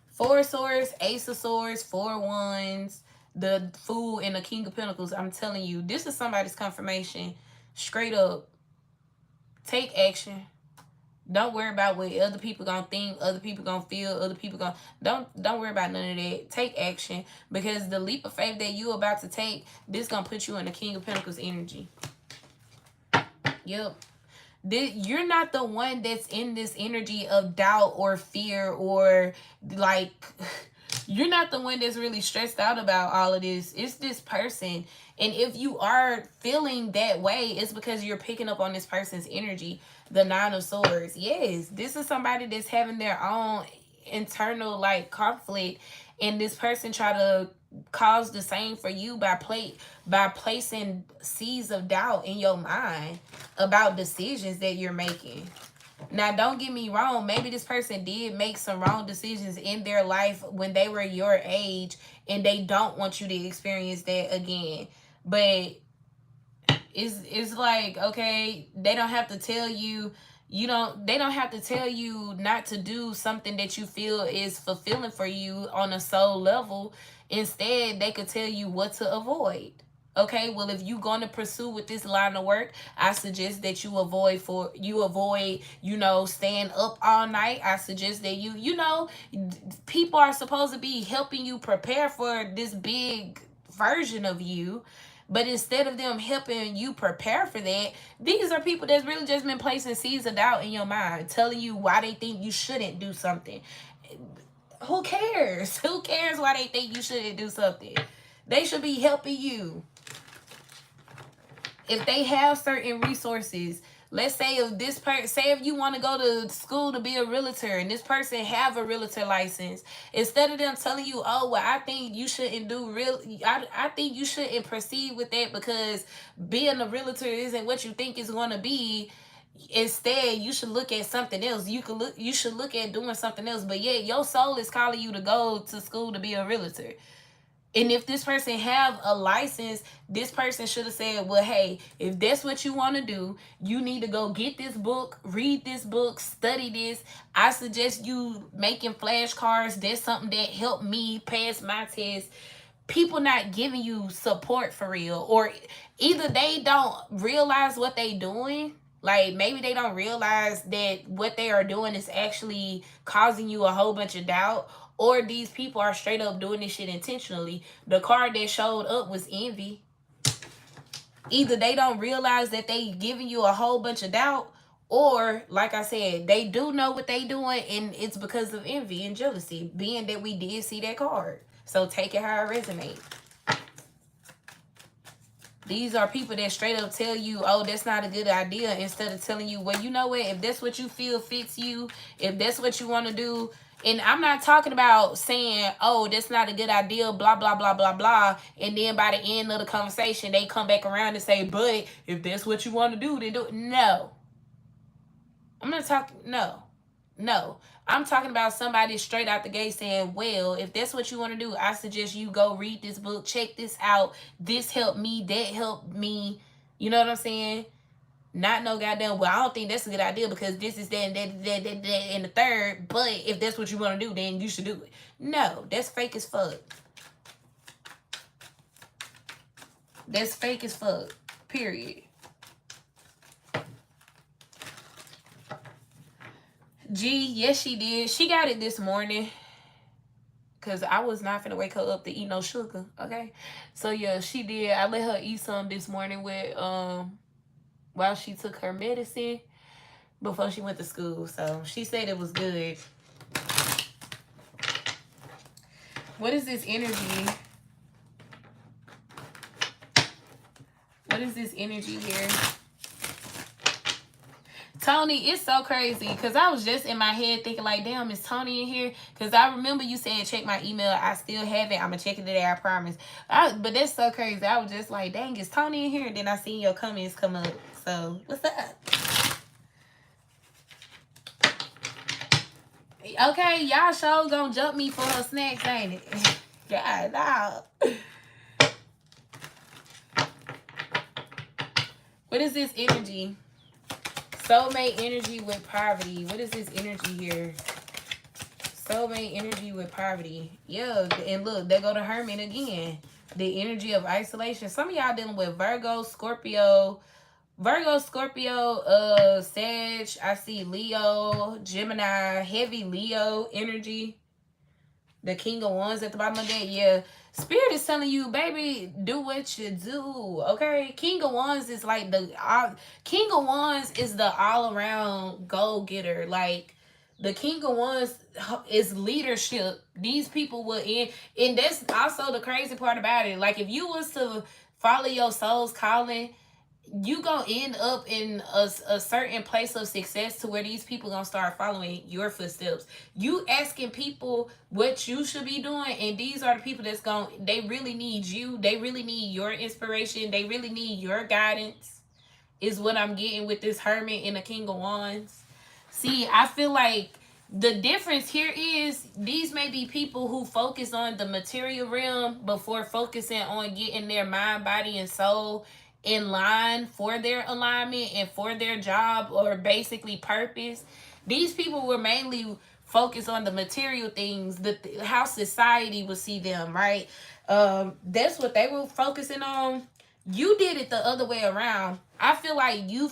Four of Swords, Ace of Swords, Four of Wands, the Fool, and the King of Pentacles. I'm telling you, this is somebody's confirmation. Straight up. Take action. Don't worry about what other people gonna think, other people gonna feel, other people gonna... Don't worry about none of that. Take action, because the leap of faith that you about to take, this gonna put you in the King of Pentacles energy. Yep. You're not the one that's in this energy of doubt or fear, or like... You're not the one that's really stressed out about all of this. It's this person. And if you are feeling that way, it's because you're picking up on this person's energy. The Nine of Swords. Yes, this is somebody that's having their own internal like conflict. And this person try to cause the same for you by placing seeds of doubt in your mind about decisions that you're making. Now, don't get me wrong. Maybe this person did make some wrong decisions in their life when they were your age, and they don't want you to experience that again. But it's like, okay, they don't have to tell you, they don't have to tell you not to do something that you feel is fulfilling for you on a soul level. Instead, they could tell you what to avoid. Okay, well, if you're going to pursue with this line of work, I suggest that you avoid, staying up all night. I suggest that people are supposed to be helping you prepare for this big version of you. But instead of them helping you prepare for that, these are people that's really just been placing seeds of doubt in your mind, telling you why they think you shouldn't do something. who cares? Who cares why they think you shouldn't do something? They should be helping you. If they have certain resources, let's say if this person, say if you want to go to school to be a realtor and this person have a realtor license, instead of them telling you, oh, well, I think you shouldn't do I think you shouldn't proceed with that because being a realtor isn't what you think it's going to be. Instead, you should look at something else. You should look at doing something else. But yet your soul is calling you to go to school to be a realtor. And if this person have a license, this person should have said, well, hey, if that's what you want to do, you need to go get this book, read this book, study this. I suggest you making flashcards. That's something that helped me pass my test. People not giving you support for real. Or either they don't realize what they doing. Like, maybe they don't realize that what they are doing is actually causing you a whole bunch of doubt. Or these people are straight up doing this shit intentionally. The card that showed up was envy. Either they don't realize that they giving you a whole bunch of doubt, or, like I said, they do know what they doing, and it's because of envy and jealousy, being that we did see that card. So take it how it resonates. These are people that straight up tell you, oh, that's not a good idea, instead of telling you, well, you know what, if that's what you feel fits you, if that's what you want to do. And I'm not talking about saying, oh, that's not a good idea, blah, blah, blah, blah, blah. And then by the end of the conversation, they come back around and say, but if that's what you want to do, then do it. No. I'm not talking, no. I'm talking about somebody straight out the gate saying, well, if that's what you want to do, I suggest you go read this book, check this out. This helped me, that helped me. You know what I'm saying? Not no goddamn, well, I don't think that's a good idea because this is that, and the third. But if that's what you want to do, then you should do it. No, that's fake as fuck. That's fake as fuck. Period. G, yes, she did. She got it this morning. Because I was not finna wake her up to eat no sugar. Okay? So, yeah, she did. I let her eat some this morning with, while she took her medicine before she went to school. So she said it was good. What is this energy? What is this energy here? Tony, it's so crazy because I was just in my head thinking like, damn, is Tony in here? Because I remember you saying check my email. I still have it. I'm going to check it today, I promise. But that's so crazy. I was just like, dang, is Tony in here? And then I seen your comments come up. So, what's up? Okay, y'all sure gonna jump me for her snacks, ain't it? God, no. What is this energy? Soulmate energy with poverty. What is this energy here? Soulmate energy with poverty. Yeah, and look, there go the Hermit again. The energy of isolation. Some of y'all dealing with Virgo, Scorpio, Sag. I see Leo, Gemini, heavy Leo energy. The King of Wands at the bottom of that. Yeah. Spirit is telling you, baby, do what you do. Okay? King of Wands is like King of Wands is the all-around go-getter. Like, the King of Wands is leadership. These people will end. And that's also the crazy part about it. Like, if you was to follow your soul's calling, you gonna end up in a certain place of success to where these people gonna start following your footsteps. You asking people what you should be doing, and these are the people that's they really need you. They really need your inspiration. They really need your guidance, is what I'm getting with this Hermit and the King of Wands. See, I feel like the difference here is these may be people who focus on the material realm before focusing on getting their mind, body, and soul in line for their alignment and for their job or basically purpose. These people were mainly focused on the material things, how society would see them, right? That's what they were focusing on. You did it the other way around. I feel like you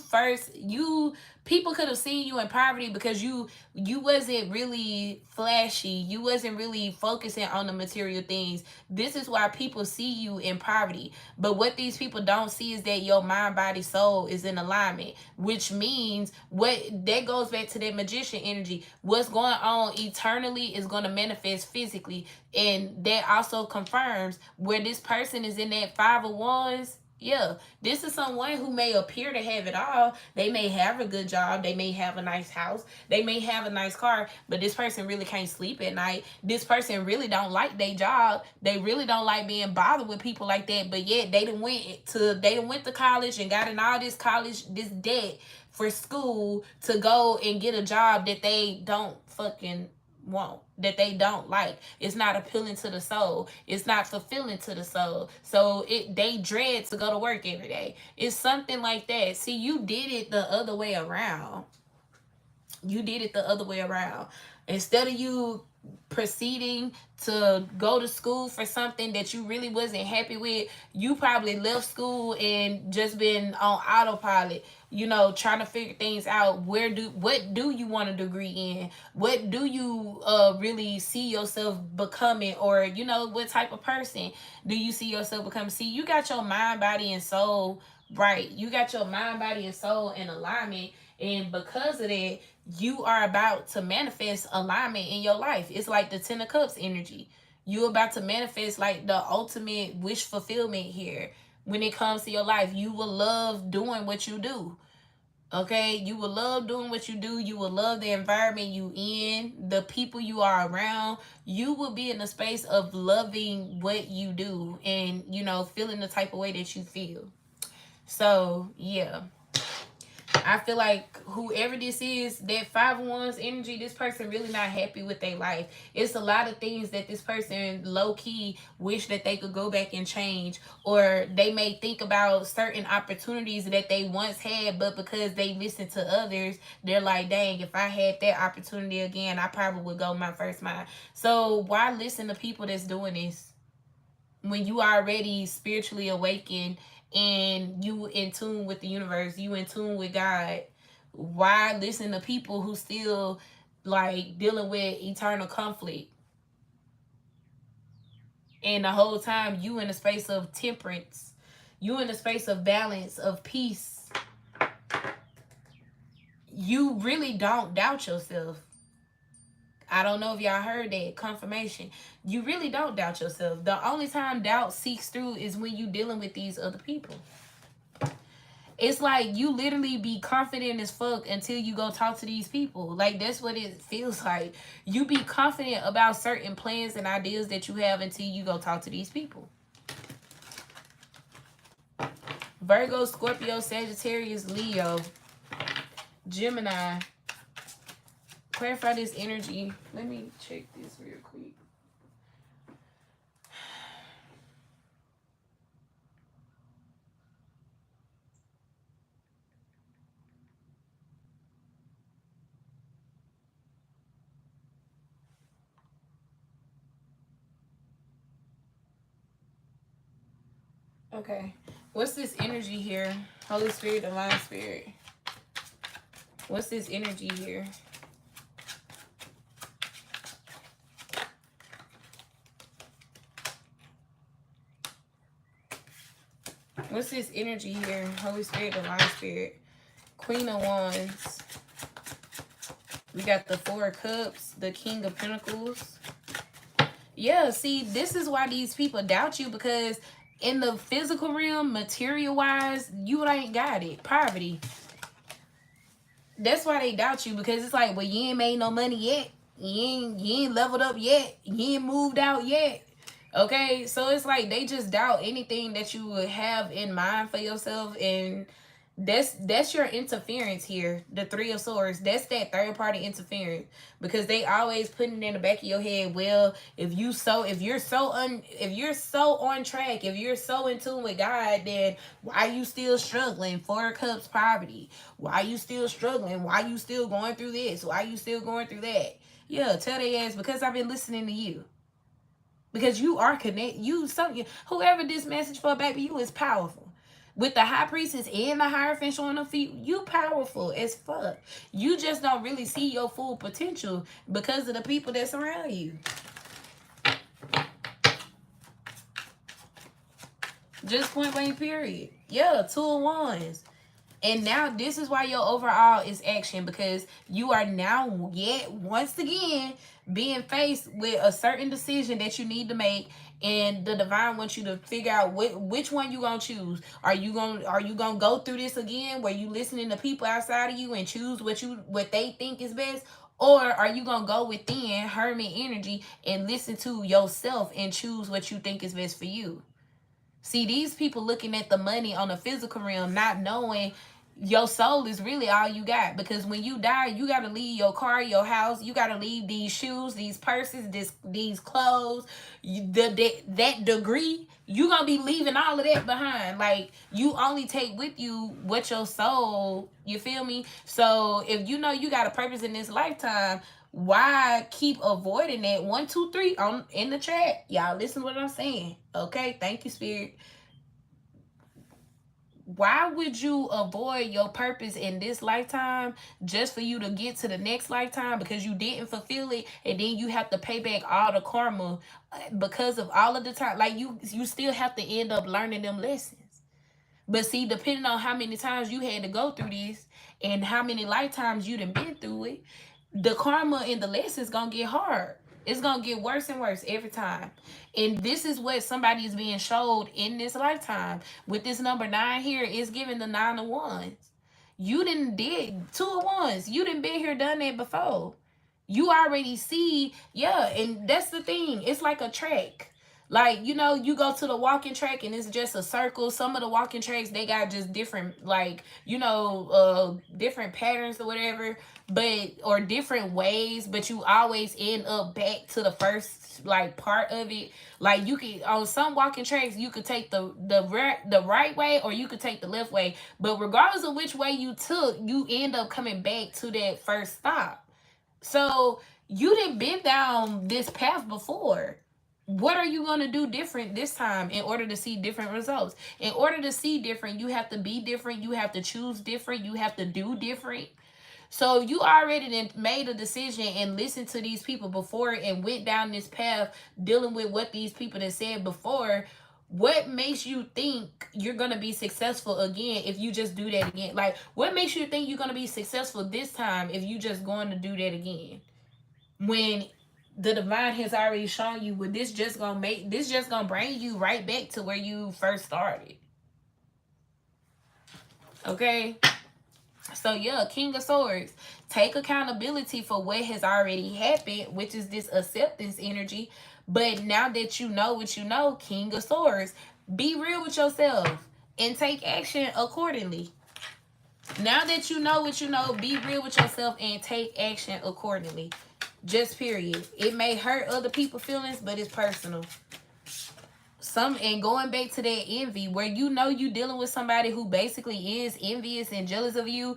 People could have seen you in poverty because you wasn't really flashy. You wasn't really focusing on the material things. This is why people see you in poverty. But what these people don't see is that your mind, body, soul is in alignment, which means what that goes back to that magician energy. What's going on eternally is going to manifest physically, and that also confirms where this person is in that 5 of Wands. Yeah, this is someone who may appear to have it all. They may have a good job. They may have a nice house. They may have a nice car, but this person really can't sleep at night. This person really don't like their job. They really don't like being bothered with people like that. But yet they done went to college and got in all this debt for school to go and get a job that they don't fucking want, that they don't like. It's not appealing to the soul. It's not fulfilling to the soul. So they dread to go to work every day. It's something like that. See, you did it the other way around. You did it the other way around. Instead of you proceeding to go to school for something that you really wasn't happy with, you probably left school and just been on autopilot, trying to figure things out. What do you want a degree in? What do you really see yourself becoming? Or what type of person do you see yourself becoming? See, you got your mind, body, and soul right. You got your mind, body, and soul in alignment, and because of that, you are about to manifest alignment in your life. It's like the 10 of Cups energy. You're about to manifest like the ultimate wish fulfillment here. When it comes to your life, you will love doing what you do. Okay, you will love doing what you do. You will love the environment you in, the people you are around. You will be in a space of loving what you do and, feeling the type of way that you feel. So, yeah. I feel like whoever this is, that 5 of Wands energy, this person really not happy with their life. It's a lot of things that this person low-key wish that they could go back and change. Or they may think about certain opportunities that they once had, but because they listen to others, they're like, dang, if I had that opportunity again, I probably would go my first mind. So why listen to people that's doing this when you already spiritually awakened and you in tune with the universe, you in tune with God? Why listen to people who still like dealing with eternal conflict? And the whole time you in a space of temperance, you in a space of balance, of peace. You really don't doubt yourself. I don't know if y'all heard that confirmation. You really don't doubt yourself. The only time doubt seeks through is when you dealing with these other people. It's like you literally be confident as fuck until you go talk to these people. Like, that's what it feels like. You be confident about certain plans and ideas that you have until you go talk to these people. Virgo, Scorpio, Sagittarius, Leo, Gemini. Clarify this energy. Let me check this real quick. Okay. What's this energy here? Holy Spirit, Divine Spirit. What's this energy here? What's this energy here? Holy Spirit, Divine Spirit. Queen of Wands. We got the 4 of Cups, the King of Pentacles. Yeah, see, this is why these people doubt you, because in the physical realm, material-wise, you ain't got it. Poverty. That's why they doubt you, because it's like, well, you ain't made no money yet. You ain't leveled up yet. You ain't moved out yet. Okay, so it's like they just doubt anything that you would have in mind for yourself, and that's your interference here. The 3 of Swords, that's that third party interference, because they always putting it in the back of your head. Well, if you're so on track, if you're so in tune with God, then why you still struggling? 4 of Cups, poverty. Why you still struggling? Why you still going through this? Why you still going through that? Yeah, tell their ass, because I've been listening to you. Because you are connected. Whoever this message for, baby, you is powerful. With the high priestess and the Hierophant showing her feet, you powerful as fuck. You just don't really see your full potential because of the people that surround you. Just point blank period. Yeah, 2 of Wands. And now this is why your overall is action, because you are now yet once again being faced with a certain decision that you need to make, and the divine wants you to figure out which one you gonna choose. Are you gonna go through this again where you listening to people outside of you and choose what they think is best? Or are you gonna go within hermit energy and listen to yourself and choose what you think is best for you? See, these people looking at the money on the physical realm, not knowing your soul is really all you got. Because when you die, you got to leave your car, your house. You got to leave these shoes, these purses, these clothes, that degree. You going to be leaving all of that behind. Like, you only take with you what your soul, you feel me? So if you know you got a purpose in this lifetime, why keep avoiding that? 1, 2, 3 in the chat. Y'all listen to what I'm saying. Okay, thank you, Spirit. Why would you avoid your purpose in this lifetime just for you to get to the next lifetime because you didn't fulfill it, and then you have to pay back all the karma because of all of the time? Like, you still have to end up learning them lessons. But see, depending on how many times you had to go through this and how many lifetimes you done been through it, the karma and the lessons gonna get hard. It's gonna get worse and worse every time. And this is what somebody is being showed in this lifetime. With this number 9 here, is giving the 9 of Wands. You didn't did 2 of Wands. You didn't been here, done that before. You already see, yeah, and that's the thing. It's like a track. Like, you know, you go to the walking track and it's just a circle. Some of the walking tracks, they got just different, like, you know, different patterns or whatever, but, or different ways, but you always end up back to the first, like, part of it. Like, you can, on some walking tracks, you could take the right way, or you could take the left way. But regardless of which way you took, you end up coming back to that first stop. So you didn't been down this path before. What are you going to do different this time in order to see different results? In order to see different, you have to be different. You have to choose different. You have to do different. So you already made a decision and listened to these people before and went down this path dealing with what these people have said before. What makes you think you're going to be successful again if you just do that again? Like, what makes you think you're going to be successful this time if you just going to do that again? When the divine has already shown you what this just going to bring you right back to where you first started. Okay? So yeah, King of Swords. Take accountability for what has already happened, which is this acceptance energy. But now that you know what you know, King of Swords, be real with yourself and take action accordingly. Now that you know what you know, be real with yourself and take action accordingly. Just period. It may hurt other people's feelings, but it's personal. And going back to that envy, where you know you dealing with somebody who basically is envious and jealous of you,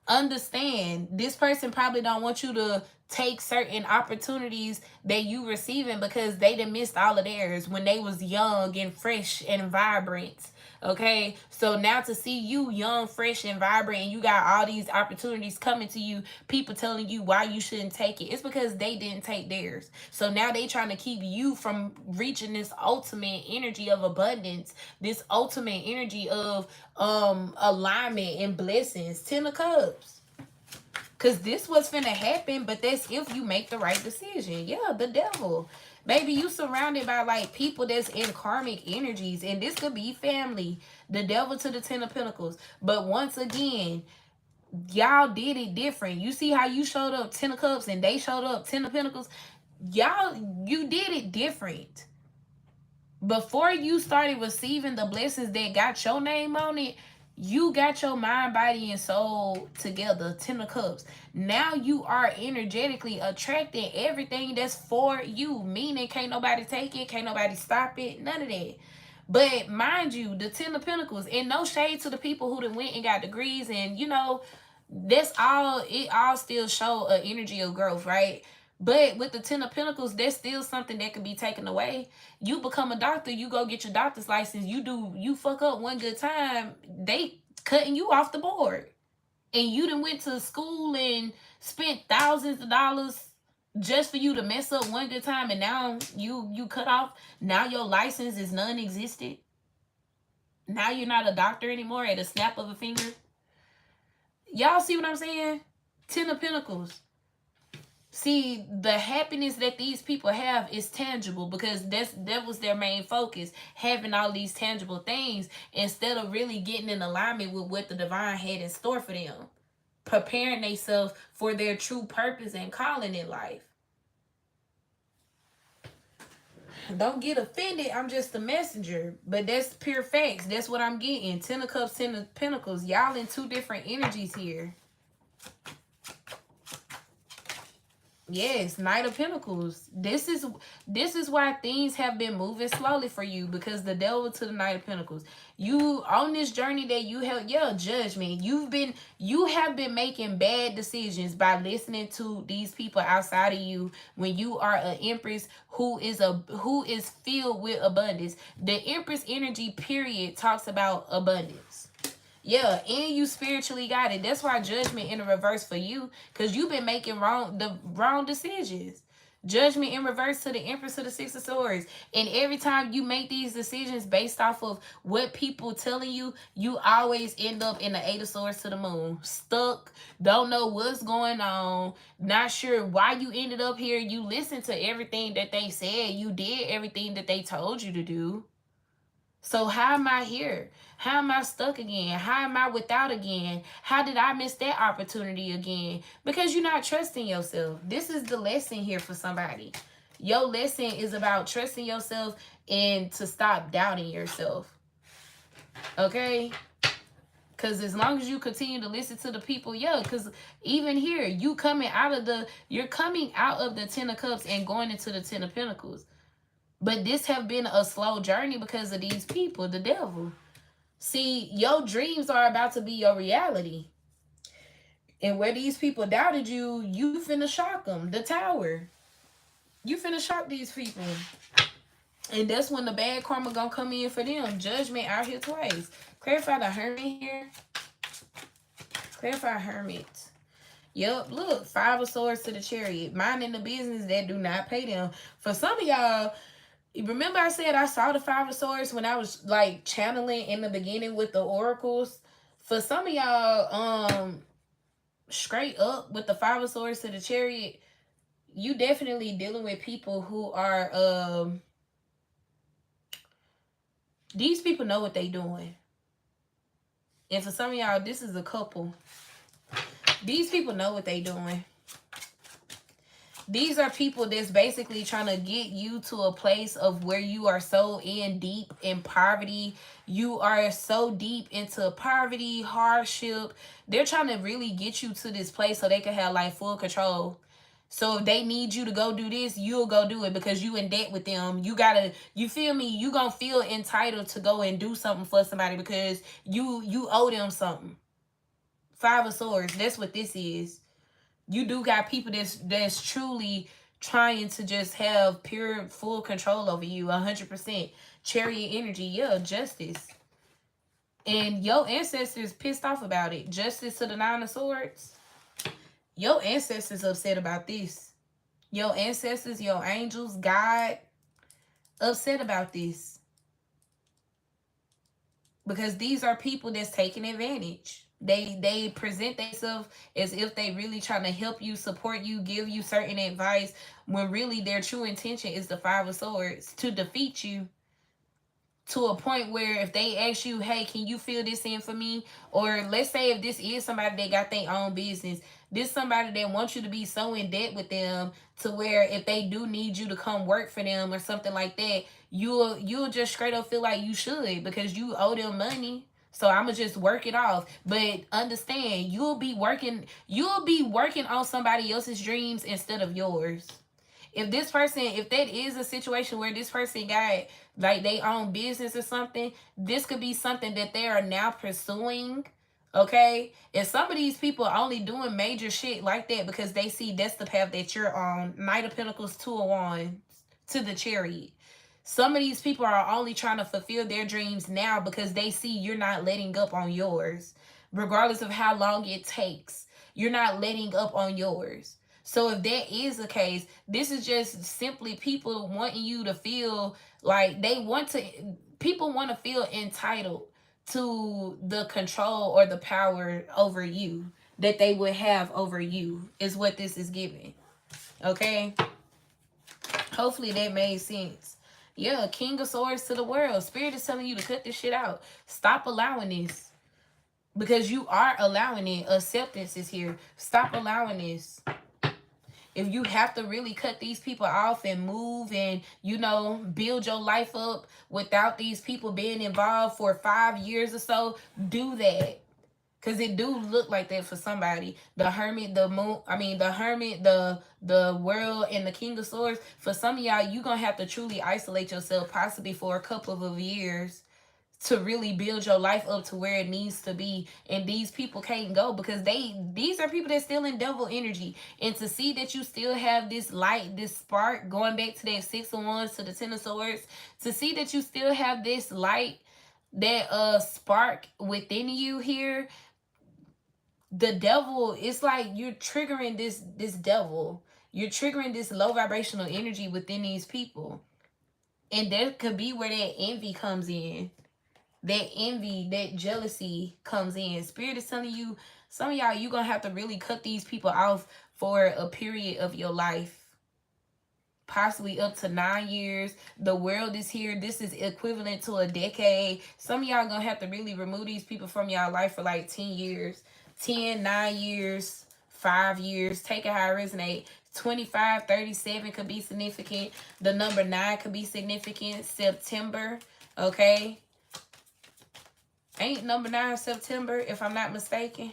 understand this person probably don't want you to take certain opportunities that you receiving because they done missed all of theirs when they was young and fresh and vibrant. Okay, so now to see you young, fresh, and vibrant, and you got all these opportunities coming to you, people telling you why you shouldn't take it, it's because they didn't take theirs. So now they trying to keep you from reaching this ultimate energy of abundance, this ultimate energy of alignment and blessings. 10 of Cups. Because this was finna happen, but that's if you make the right decision. Yeah, the devil. Baby, you surrounded by like people that's in karmic energies, and this could be family. The devil to the 10 of Pentacles. But once again, y'all did it different. You see how you showed up 10 of Cups and they showed up 10 of Pentacles? You did it different. Before you started receiving the blessings that got your name on it, you got your mind, body, and soul together. 10 of Cups. Now you are energetically attracting everything that's for you. Meaning can't nobody take it. Can't nobody stop it. None of that. But mind you, the 10 of Pentacles. And no shade to the people who done went and got degrees. And you know, that's all. It all still show an energy of growth, right? But with the Ten of Pentacles, there's still something that can be taken away. You become a doctor, you go get your doctor's license, you fuck up one good time, they cutting you off the board. And you done went to school and spent thousands of dollars just for you to mess up one good time, and now you cut off. Now your license is non-existent. Now you're not a doctor anymore at a snap of a finger. Y'all see what I'm saying? Ten of Pentacles. See, the happiness that these people have is tangible because that was their main focus, having all these tangible things instead of really getting in alignment with what the divine had in store for them, preparing themselves for their true purpose and calling in life. Don't get offended. I'm just a messenger, but that's pure facts. That's what I'm getting. Ten of Cups, Ten of Pentacles. Y'all in two different energies here. Yes, Knight of Pentacles. This is why things have been moving slowly for you, because the Devil to the Knight of Pentacles. You on this journey that you have, judgment. You have been making bad decisions by listening to these people outside of you when you are an Empress who is filled with abundance. The Empress energy period talks about abundance. Yeah, and you spiritually got it. That's why judgment in the reverse for you, because you've been making the wrong decisions. Judgment in reverse to the Empress of the Six of Swords. And every time you make these decisions based off of what people telling you, you always end up in the Eight of Swords to the Moon. Stuck, don't know what's going on, not sure why you ended up here. You listened to everything that they said. You did everything that they told you to do. So how am I here? How am I stuck again? How am I without again? How did I miss that opportunity again? Because you're not trusting yourself. This is the lesson here for somebody. Your lesson is about trusting yourself and to stop doubting yourself. Okay? Because as long as you continue to listen to the people, because even here, you're coming out of the Ten of Cups and going into the Ten of Pentacles. But this have been a slow journey because of these people, the devil. See, your dreams are about to be your reality. And where these people doubted you, you finna shock them. The Tower. You finna shock these people. And that's when the bad karma gonna come in for them. Judgment out here twice. Clarify the Hermit here. Clarify Hermit. Yep, look. Five of Swords to the Chariot. Minding the business that do not pay them. For some of y'all, remember I said I saw the Five of Swords when I was like channeling in the beginning with the oracles? For some of y'all, straight up with the Five of Swords to the Chariot, you definitely dealing with people who are, these people know what they doing. And for some of y'all, this is a couple. These people know what they doing. These are people that's basically trying to get you to a place of where you are so deep in poverty. You are so deep into poverty, hardship. They're trying to really get you to this place so they can have like full control. So if they need you to go do this, you'll go do it because you in debt with them. You feel me? You gonna feel entitled to go and do something for somebody because you owe them something. Five of Swords, that's what this is. You do got people that's truly trying to just have pure, full control over you, 100%. Chariot energy, justice. And your ancestors pissed off about it. Justice to the Nine of Swords. Your ancestors upset about this. Your ancestors, your angels, God, upset about this. Because these are people that's taking advantage. They present themselves as if they really trying to help you, support you, give you certain advice, when really their true intention is the Five of Swords, to defeat you to a point where if they ask you, hey, can you fill this in for me? Or let's say if this is somebody that got their own business, this somebody that wants you to be so in debt with them to where if they do need you to come work for them or something like that, you'll just straight up feel like you should because you owe them money. So I'm going to just work it off. But understand, you'll be working on somebody else's dreams instead of yours. If that is a situation where this person got like they own business or something, this could be something that they are now pursuing Okay? And some of these people are only doing major shit like that because they see that's the path that you're on. Knight of Pentacles, Two of Wands, to the Chariot. Some of these people are only trying to fulfill their dreams now because they see you're not letting up on yours. Regardless of how long it takes, you're not letting up on yours. So if that is the case, this is just simply people wanting you to feel like people want to feel entitled to the control or the power over you that they would have over you, is what this is giving. Okay? Hopefully that made sense. Yeah, King of Swords to the world. Spirit is telling you to cut this shit out. Stop allowing this. Because you are allowing it. Acceptance is here. Stop allowing this. If you have to really cut these people off and move and, you know, build your life up without these people being involved for 5 years or so, do that. Because it do look like that for somebody. The Hermit, the Moon, the Hermit, the World, and the King of Swords. For some of y'all, you're going to have to truly isolate yourself, possibly for a couple of years, to really build your life up to where it needs to be. And these people can't go because these are people that still in devil energy. And to see that you still have this light, this spark, going back to that Six of Wands to the Ten of Swords, to see that you still have this light, that spark within you here, the devil, it's like you're triggering this devil. You're triggering this low vibrational energy within these people. And that could be where that envy comes in. That envy, that jealousy comes in. Spirit is telling you, some of y'all, you're going to have to really cut these people off for a period of your life. Possibly up to 9 years. The World is here. This is equivalent to a decade. Some of y'all going to have to really remove these people from y'all life for like 10 years. 10, 9 years, 5 years. Take it how it resonates. 25, 37 could be significant. The number 9 could be significant. September, okay? Ain't number 9 September, if I'm not mistaken?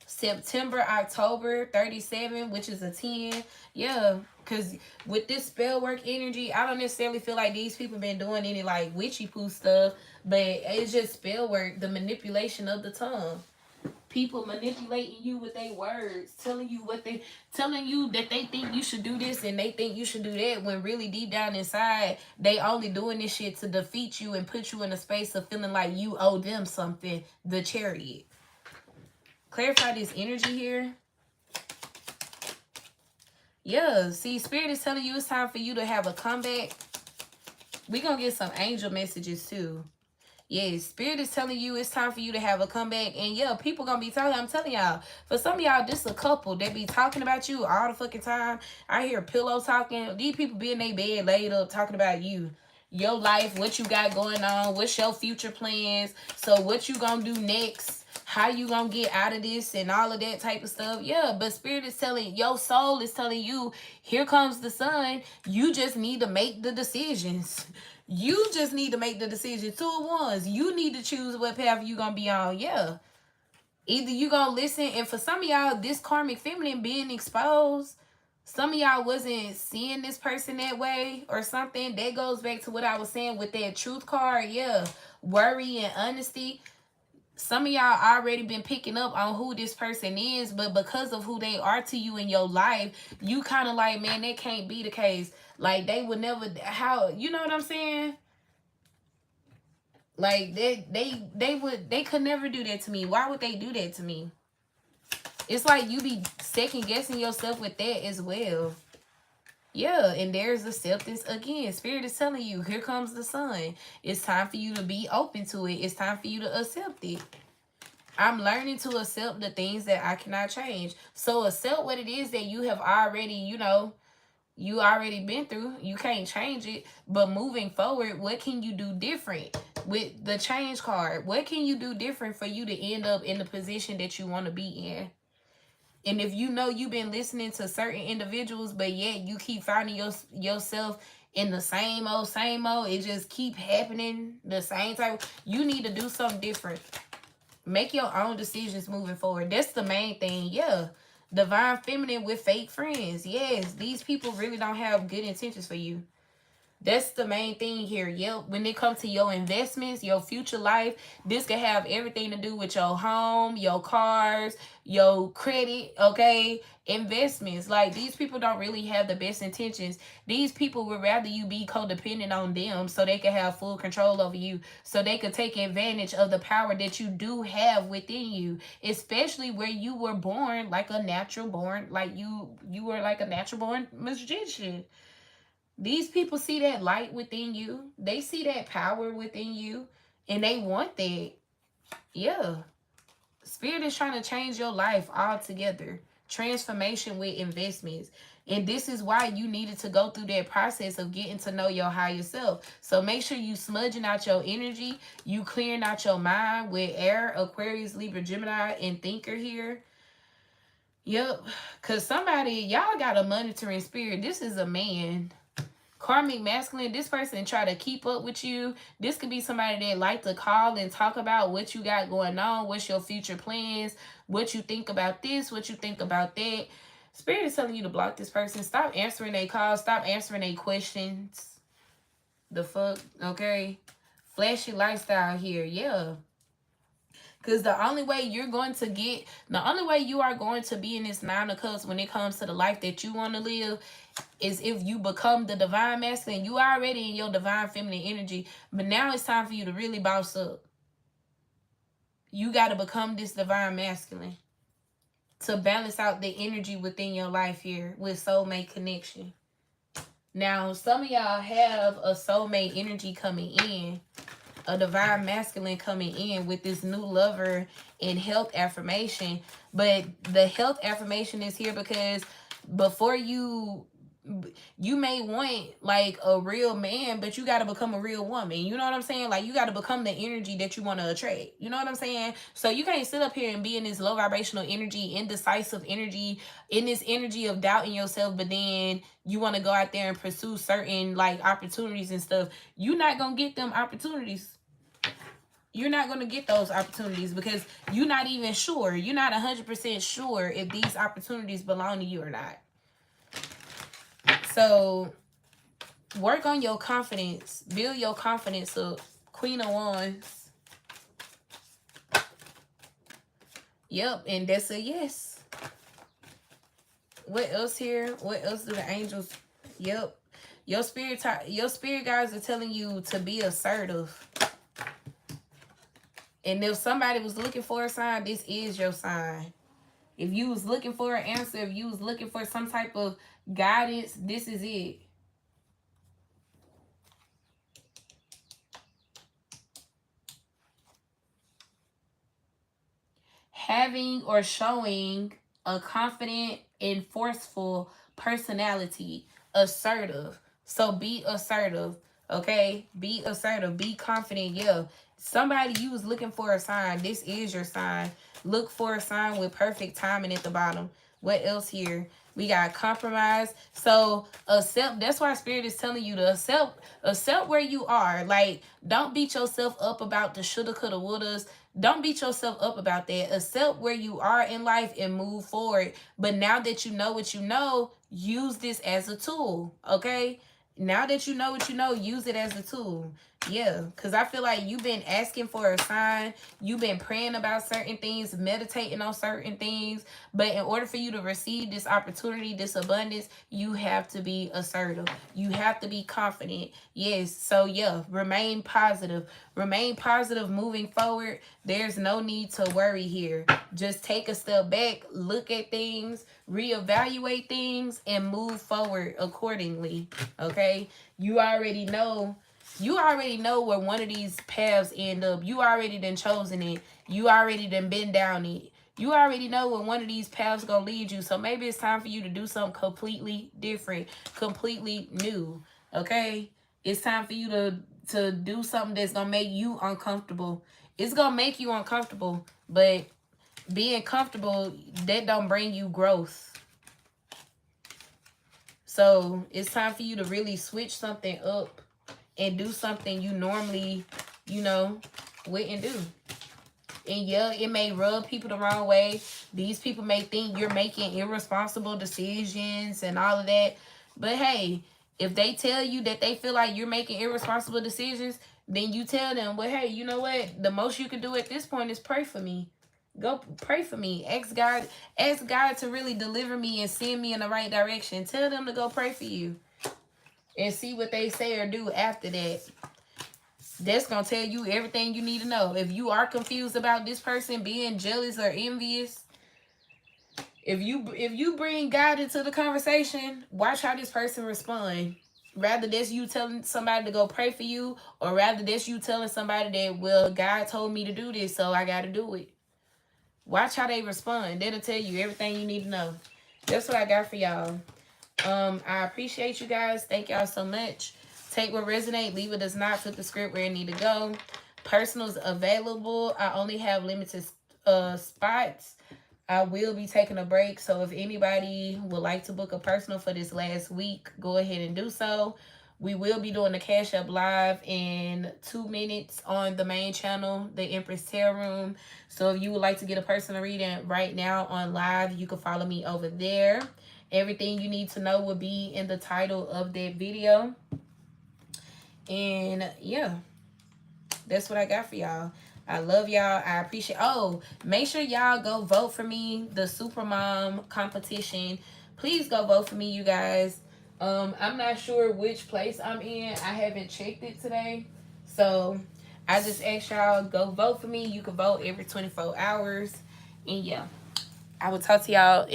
September, October, 37, which is a 10. Yeah, because with this spell work energy, I don't necessarily feel like these people been doing any like witchy poo stuff, but it's just spell work, the manipulation of the tongue. People manipulating you with their words, telling you that they think you should do this and they think you should do that, when really deep down inside they only doing this shit to defeat you and put you in a space of feeling like you owe them something. The Chariot. Clarify this energy here. Yeah, see, Spirit is telling you it's time for you to have a comeback. We're gonna get some angel messages too. Yes, Spirit is telling you it's time for you to have a comeback. And yeah, people gonna be talking. I'm telling y'all, for some of y'all, this a couple that be talking about you all the fucking time. I hear pillow talking. These people be in their bed laid up talking about you. Your life, what you got going on, what's your future plans. So what you gonna do next? How you gonna get out of this and all of that type of stuff. Yeah, but Spirit is telling, your soul is telling you, here comes the sun. You just need to make the decisions. You just need to make the decision. 2 of Wands. You need to choose what path you gonna be on. Yeah. Either you gonna listen, and for some of y'all, this karmic feminine being exposed, some of y'all wasn't seeing this person that way or something. That goes back to what I was saying with that truth card. Yeah. Worry and honesty. Some of y'all already been picking up on who this person is, but because of who they are to you in your life, you kind of like, man, that can't be the case. Like, they would never, how, you know what I'm saying? Like, they could never do that to me. Why would they do that to me? It's like you be second guessing yourself with that as well. Yeah, and there's acceptance again. Spirit is telling you, here comes the sun. It's time for you to be open to it. It's time for you to accept it. I'm learning to accept the things that I cannot change. So accept what it is that you have already, you already been through. You can't change it. But moving forward, what can you do different with the change card? What can you do different for you to end up in the position that you want to be in? And if you know you've been listening to certain individuals, but yet you keep finding yourself in the same old, it just keep happening the same type. You need to do something different. Make your own decisions moving forward. That's the main thing. Yeah. Divine feminine with fake friends. Yes, these people really don't have good intentions for you. That's the main thing here. Yep. When it comes to your investments, your future life, this can have everything to do with your home, your cars, your credit, okay? Investments. Like, these people don't really have the best intentions. These people would rather you be codependent on them so they can have full control over you, so they could take advantage of the power that you do have within you, especially where you were born like a natural born, like you were like a natural born magician. These people see that light within you. They see that power within you. And they want that. Yeah. Spirit is trying to change your life altogether. Transformation with investments. And this is why you needed to go through that process of getting to know your higher self. So make sure you smudging out your energy. You clearing out your mind with air, Aquarius, Libra, Gemini, and Thinker here. Yep. Because somebody, y'all got a monitoring spirit. This is a man. Karmic masculine, this person try to keep up with you. This could be somebody that like to call and talk about what you got going on, what's your future plans, what you think about this, what you think about that. Spirit is telling you to block this person. Stop answering their calls. Stop answering their questions. The fuck, okay? Flashy lifestyle here, yeah. Because the only way you are going to be in this 9 of Cups when it comes to the life that you want to live is if you become the divine masculine. You are already in your divine feminine energy, but now it's time for you to really boss up. You got to become this divine masculine to balance out the energy within your life here with soulmate connection. Now, some of y'all have a soulmate energy coming in, a divine masculine coming in with this new lover and health affirmation. But the health affirmation is here because before you may want like a real man, but you got to become a real woman. You know what I'm saying? Like, you got to become the energy that you want to attract. You know what I'm saying? So you can't sit up here and be in this low vibrational energy, indecisive energy, in this energy of doubting yourself, but then you want to go out there and pursue certain like opportunities and stuff. You're not going to get them opportunities. You're not going to get those opportunities because you're not even sure. You're not 100% sure if these opportunities belong to you or not. So work on your confidence. Build your confidence up. Queen of Wands. Yep, and that's a yes. What else here? What else do the angels? Yep. Your spirit guides are telling you to be assertive. And if somebody was looking for a sign, this is your sign. If you was looking for an answer, if you was looking for some type of guidance, this is it. Having or showing a confident and forceful personality. Assertive. So be assertive. Okay? Be assertive. Be confident. Yeah. Somebody you was looking for a sign. This is your sign. Look for a sign with perfect timing at the bottom. What else here? We got compromise. So accept. That's why Spirit is telling you to accept where you are. Like, don't beat yourself up about the shoulda, coulda, wouldas. Don't beat yourself up about that. Accept where you are in life and move forward. But now that you know what you know, use this as a tool. Okay? Now that you know what you know, use it as a tool. Yeah, because I feel like you've been asking for a sign. You've been praying about certain things, meditating on certain things. But in order for you to receive this opportunity, this abundance, you have to be assertive. You have to be confident. Yes, so yeah, remain positive. Remain positive moving forward. There's no need to worry here. Just take a step back, look at things, reevaluate things, and move forward accordingly. Okay? You already know where one of these paths end up. You already done chosen it. You already done been down it. You already know where one of these paths gonna lead you. So maybe it's time for you to do something completely different, completely new. Okay? It's time for you to do something that's gonna make you uncomfortable. It's gonna make you uncomfortable, but being comfortable, that don't bring you growth. So it's time for you to really switch something up and do something you normally, wouldn't do. And yeah, it may rub people the wrong way. These people may think you're making irresponsible decisions and all of that. But hey, If they tell you that they feel like you're making irresponsible decisions, then you tell them, well, hey, you know what? The most you can do at this point is pray for me. Go pray for me. Ask God to really deliver me and send me in the right direction. Tell them to go pray for you. And see what they say or do after that. That's going to tell you everything you need to know. If you are confused about this person being jealous or envious, if you bring God into the conversation, watch how this person respond. Rather that's you telling somebody to go pray for you, or rather that's you telling somebody that, well, God told me to do this, so I got to do it. Watch how they respond. That'll tell you everything you need to know. That's what I got for y'all. I appreciate you guys. Thank y'all so much. Take what resonate, leave what does not. Flip the script where it need to go. Personals available. I only have limited spots. I will be taking a break, so if anybody would like to book a personal for this last week, go ahead and do so. We will be doing the Cash App Live in 2 minutes on the main channel, the Empress Tarot Room. So if you would like to get a personal reading right now on live, you can follow me over there. Everything you need to know will be in the title of that video. And yeah, that's what I got for y'all. I love y'all. I appreciate. Oh, make sure y'all go vote for me. The Supermom competition. Please go vote for me, you guys. I'm not sure which place I'm in. I haven't checked it today. So I just ask y'all, go vote for me. You can vote every 24 hours. And yeah, I will talk to y'all in